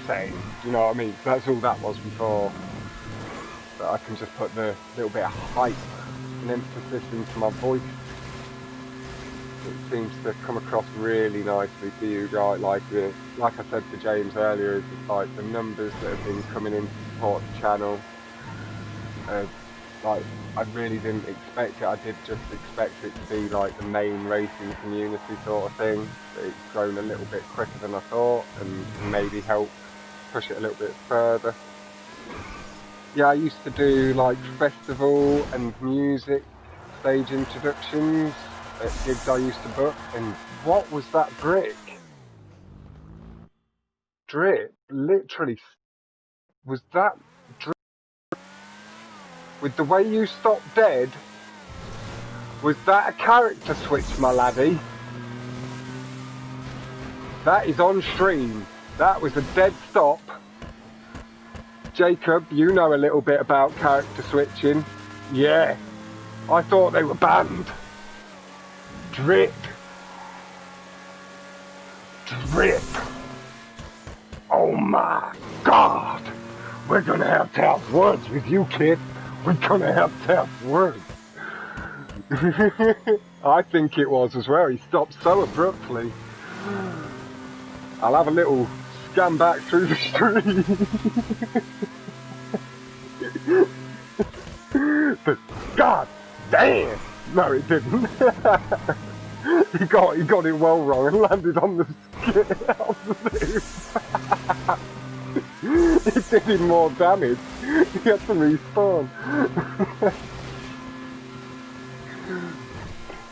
saying, you know what I mean? That's all that was before. But I can just put the little bit of hype and emphasis into my voice. It seems to come across really nicely for you guys. Like I said to James earlier, it's just like the numbers that have been coming in to support the channel. Like, I really didn't expect it. I did just expect it to be like the main racing community sort of thing. But it's grown a little bit quicker than I thought, and maybe help push it a little bit further. Yeah, I used to do like festival and music stage introductions at gigs I used to book, and what was that brick? Drip, literally, was that Drip? With the way you stopped dead, was that a character switch, my laddie? That is on stream. That was a dead stop. Jacob, you know a little bit about character switching. Yeah, I thought they were banned. Drip. Drip. Oh my God. We're gonna have tough words with you, kid. We're gonna have tough words. I think it was as well. He stopped so abruptly. I'll have a little scan back through the street. But God damn! No, it didn't. he got it well wrong and landed on the skid. It did him more damage. He had to respawn.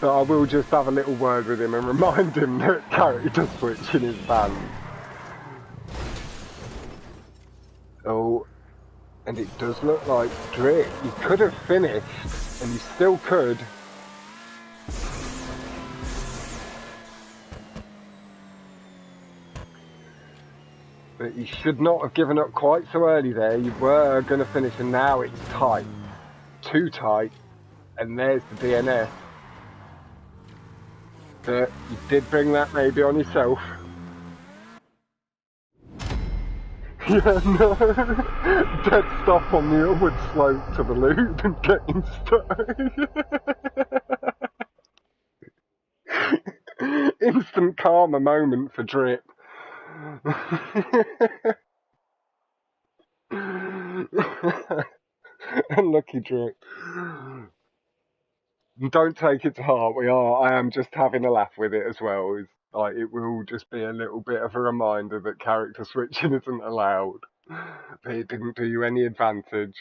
So I will just have a little word with him and remind him that character switching is banned. Oh, and it does look like Drake, you could have finished, and you still could. But you should not have given up quite so early there. You were going to finish, and now it's tight. Too tight. And there's the DNF. But you did bring that maybe on yourself. Yeah, no. Dead stop on the upward slope to the loop and getting stuck. Instant karma moment for Drip. Unlucky Drip. Don't take it to heart. I am just having a laugh with it as well. It's like it will just be a little bit of a reminder that character switching isn't allowed. But it didn't do you any advantage.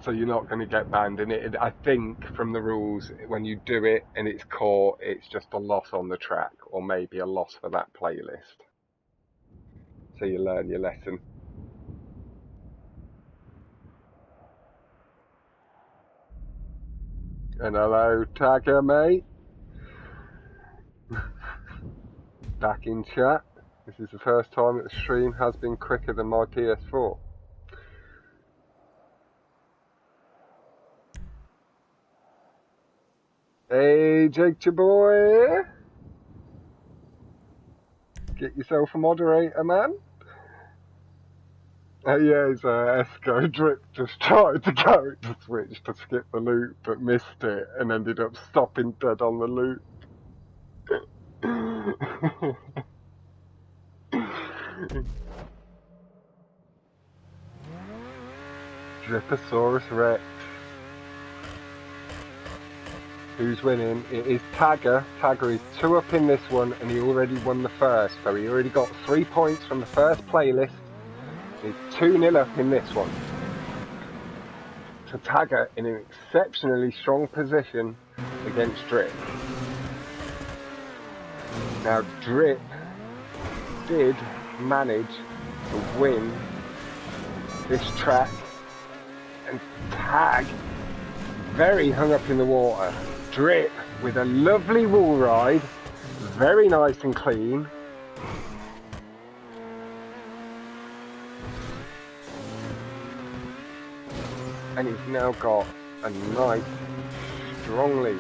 So you're not going to get banned in it. I think from the rules, when you do it and it's caught, it's just a loss on the track, or maybe a loss for that playlist. So you learn your lesson. And hello, Tagger, mate. Back in chat. This is the first time that the stream has been quicker than my PS4. Hey, Jake, your boy. Get yourself a moderator, man. Yeah, it's Esco. Drip just tried to character switch to skip the loop, but missed it and ended up stopping dead on the loop. Driposaurus Rex. Who's winning? It is Tagger. Tagger is 2 up in this one, and he already won the first, so he already got 3 points from the first playlist. He's 2-0 up in this one. So Tagger in an exceptionally strong position against Drip. Now Drip did manage to win this track, and Tag very hung up in the water. Drip with a lovely wall ride, very nice and clean. And he's now got a nice, strong lead.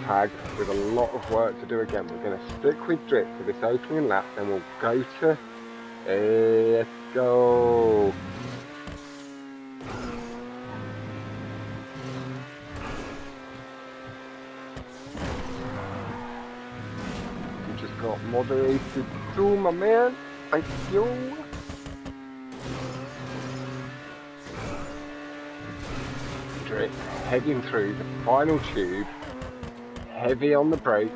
Tag with a lot of work to do again. We're going to stick with Drip for this opening lap, then we'll go to... let's go! You just got moderated too, my man. Thank you. Drip heading through the final tube. Heavy on the brakes,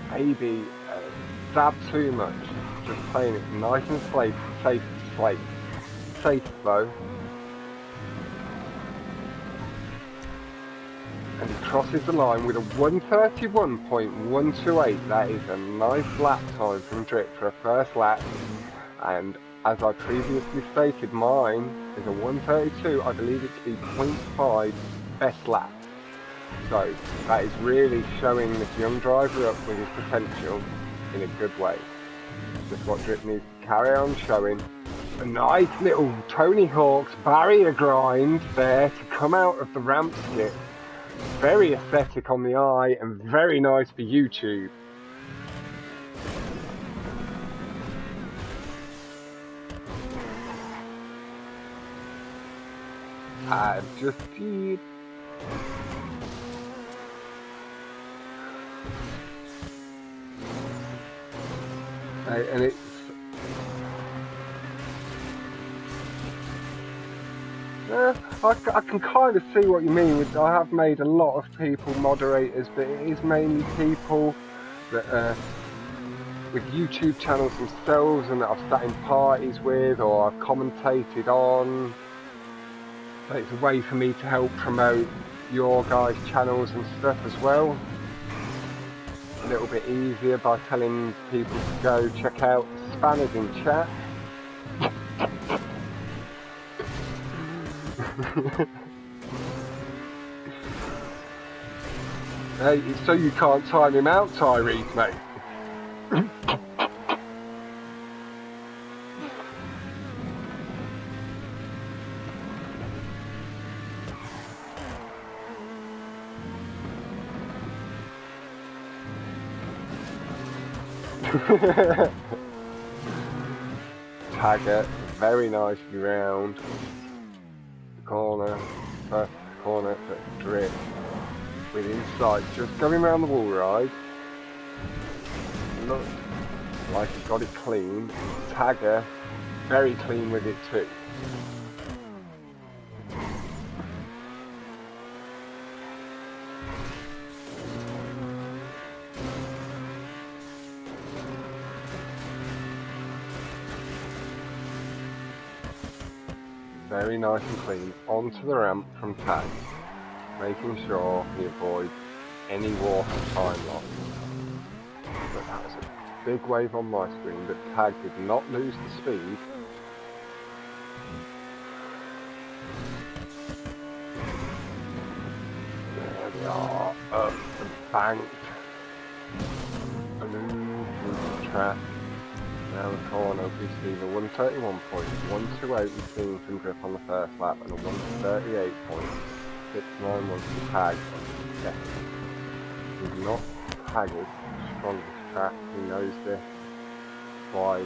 maybe a dab too much, just playing it nice and safe though. And he crosses the line with a 1:31.128. That is a nice lap time from Drip for a first lap, and as I previously stated, mine is a 1:32, I believe it to be 0.5 best lap. So that is really showing this young driver up with his potential in a good way. Just what Drip needs to carry on showing. A nice little Tony Hawk's barrier grind there to come out of the ramp skip. Very aesthetic on the eye and very nice for YouTube. I've just peed. And I can kind of see what you mean. I have made a lot of people moderators, but it is mainly people that with YouTube channels themselves and that I've sat in parties with or I've commentated on. So it's a way for me to help promote your guys' channels and stuff as well. A little bit easier by telling people to go check out the Spanners in chat. Hey, it's so you can't time him out, Tyrese, mate. Tagger, very nicely round. Corner, first corner for drift. With inside, just going around the wall ride. Looked like he got it clean. Tagger, very clean with it too. Very nice and clean onto the ramp from Tag, making sure he avoids any water time loss. But that was a big wave on my screen, but Tag did not lose the speed. There we are, up and banked. Balloon through the track. Now the corner, we see the 131.128 we've seen from Drip on the first lap and a 138.691 from Tag on the second. He's not Tagger's strongest track, he knows this. Why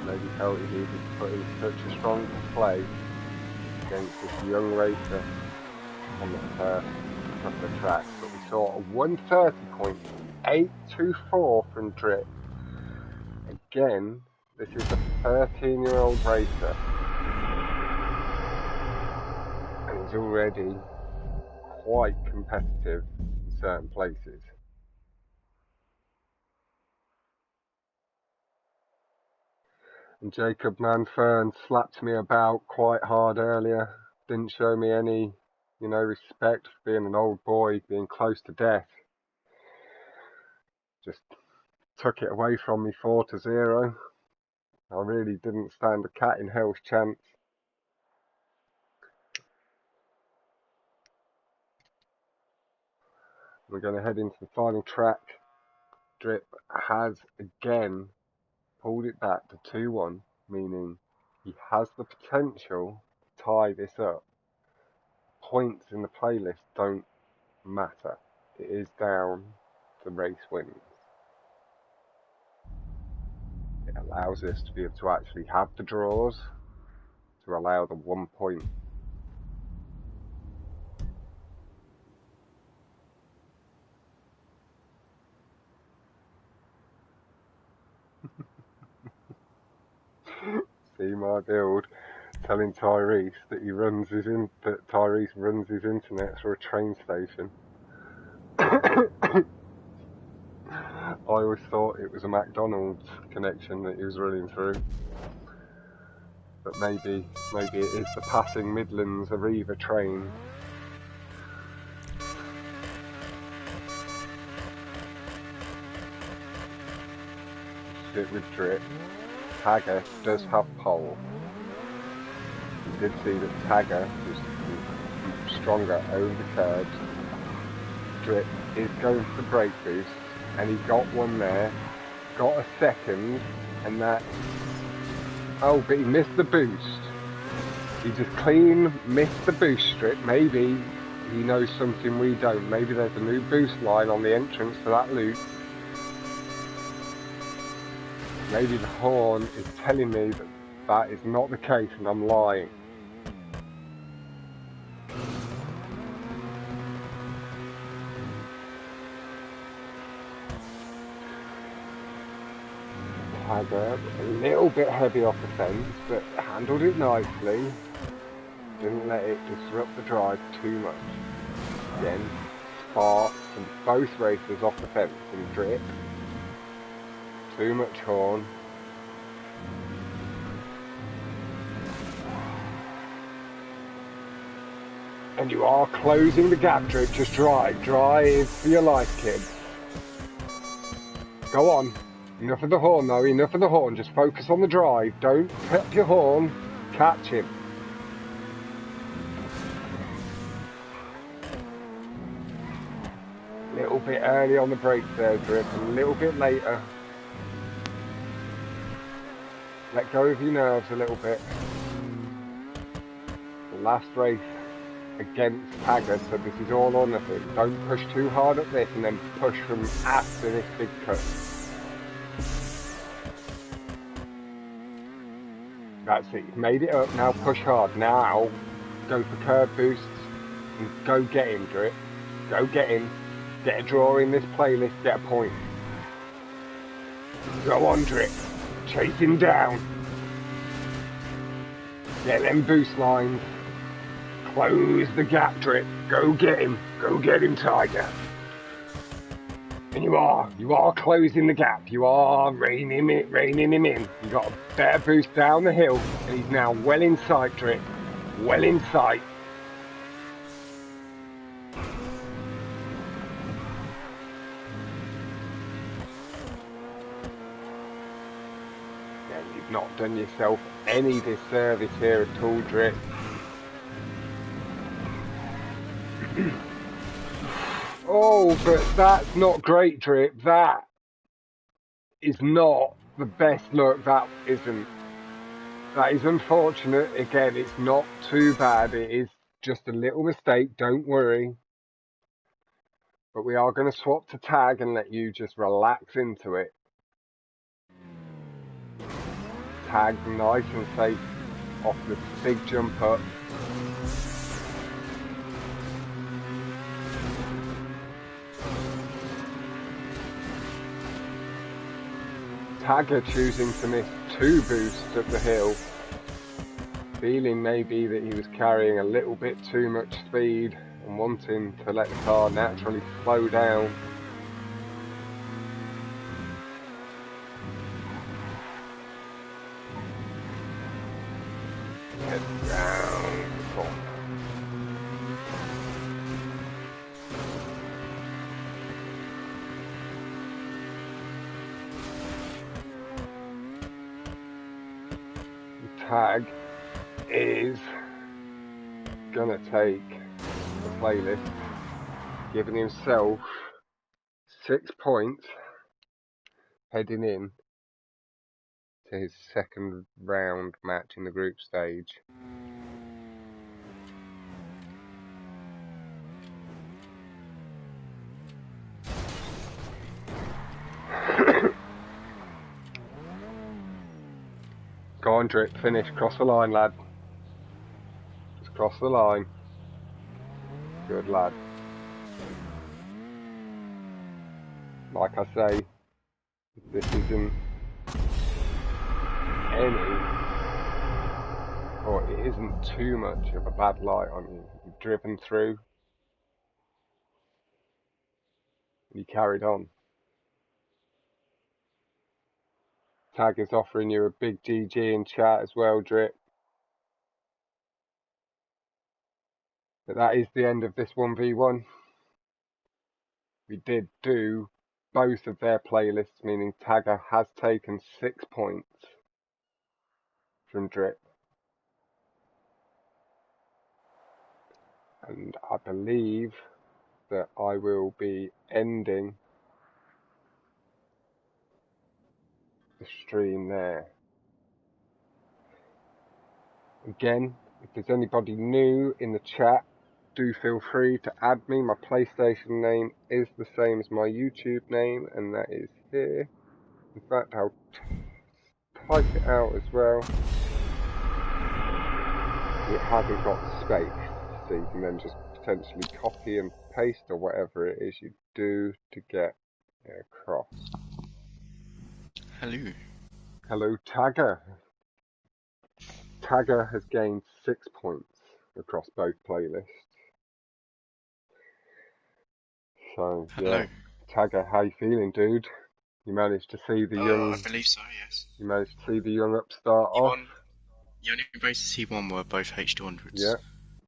maybe felt he needed to put in such a strong display against this young racer on the first couple of tracks. But we saw a 130.824 from Drip. Again, this is a 13-year-old racer, and he's already quite competitive in certain places. And Jacob Manfern slapped me about quite hard earlier, didn't show me any, respect for being an old boy, being close to death. Just took it away from me 4-0. I really didn't stand a cat in hell's chance. We're going to head into the final track. Drip has again pulled it back to 2-1, meaning he has the potential to tie this up. Points in the playlist don't matter. It is down to race wins. It allows us to be able to actually have the draws, to allow the 1 point. See my build telling Tyrese that Tyrese runs his internet through a train station. I always thought it was a McDonald's connection that he was running through. But maybe it is the passing Midlands Arriva train. Sit with Drip. Tagger does have pole. You did see that Tagger was stronger over the curbs. Drip is going for the brake boost, and he got one there, got a second, and that... Oh, but he missed the boost. He just clean missed the boost strip. Maybe he knows something we don't. Maybe there's a new boost line on the entrance to that loop. Maybe the horn is telling me that that is not the case and I'm lying. Tagger, a little bit heavy off the fence, but handled it nicely. Didn't let it disrupt the drive too much. Again, sparks from both racers off the fence and drip. Too much horn. And you are closing the gap, Drip. Just drive. Drive for your life, kid. Go on. Enough of the horn, though. Enough of the horn. Just focus on the drive. Don't tap your horn. Catch him. A little bit early on the brakes there, Drip. A little bit later. Let go of your nerves a little bit. The last race against Tagapiou, so this is all or nothing. Don't push too hard at this and then push from after this big cut. That's it, you've made it up, now push hard. Now, go for curb boosts and go get him, Drip. Go get him. Get a draw in this playlist, get a point. Go on, Drip. Chase him down. Get them boost lines. Close the gap, Drip. Go get him. Go get him, Tiger. And you are closing the gap. You are reining him in. You got a better boost down the hill, and he's now well in sight, Drip. Well in sight. Yeah, you've not done yourself any disservice here at all, Drip. Oh, but that's not great, Drip. That is not the best look. That isn't. That is unfortunate. Again, it's not too bad. It is just a little mistake. Don't worry. But we are going to swap to tag and let you just relax into it. Tag nice and safe off the big jump up. Tagger choosing to miss 2 boosts up the hill, feeling maybe that he was carrying a little bit too much speed and wanting to let the car naturally slow down. Head round the corner. Tag is gonna take the playlist, giving himself 6 points heading in to his second round match in the group stage. Go on, Drip, finish, cross the line, lad. Just cross the line. Good lad. Like I say, this isn't or it isn't too much of a bad light on you. You've driven through, and you carried on. Tag is offering you a big GG in chat as well, Drip. But that is the end of this 1v1. We did do both of their playlists, meaning Tagger has taken 6 points from Drip. And I believe that I will be ending the stream there. Again, if there's anybody new in the chat, do feel free to add me. My PlayStation name is the same as my YouTube name, and that is here. In fact, I'll type it out as well. It hasn't got space, so you can then just potentially copy and paste or whatever it is you do to get it across. Hello. Hello, Tagger. Tagger has gained 6 points. across both playlists. So Hello. yeah, Tagger, how you feeling, dude? You managed to see the young. I believe so, yes. You managed to see the young upstart off. The only races he won were both H200s. Yeah,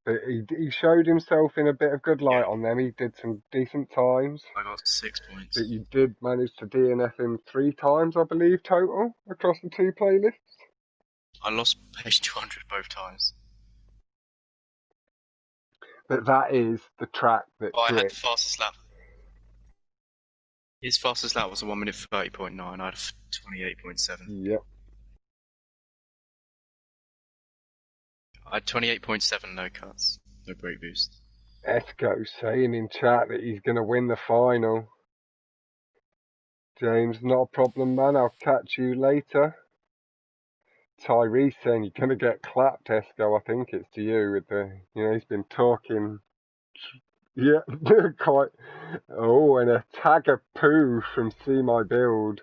but he showed himself in a bit of good light on them. He did some decent times. I got 6 points. But you did manage to DNF him 3 times, I believe, total across the 2 playlists. I lost H200 both times. But that is the track that I had the drips. fastest lap. His fastest lap was a 1 minute 30.9. I had 28.7. Yep. I had 28.7, no cuts, no brake boost. Esco saying in chat that he's going to win the final. James, not a problem, man. I'll catch you later. Tyrese saying you're going to get clapped, Esco. I think it's to you with the, he's been talking. Yeah, quite. Oh, and a Tagapiou from See My Build.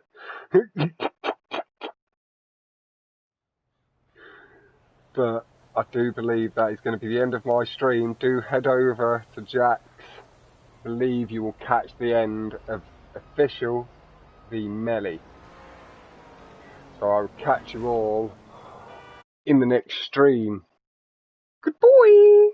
But I do believe that is going to be the end of my stream. Do head over to Jack's. Believe you will catch the end of Official the Melee. So I will catch you all in the next stream. Good boy!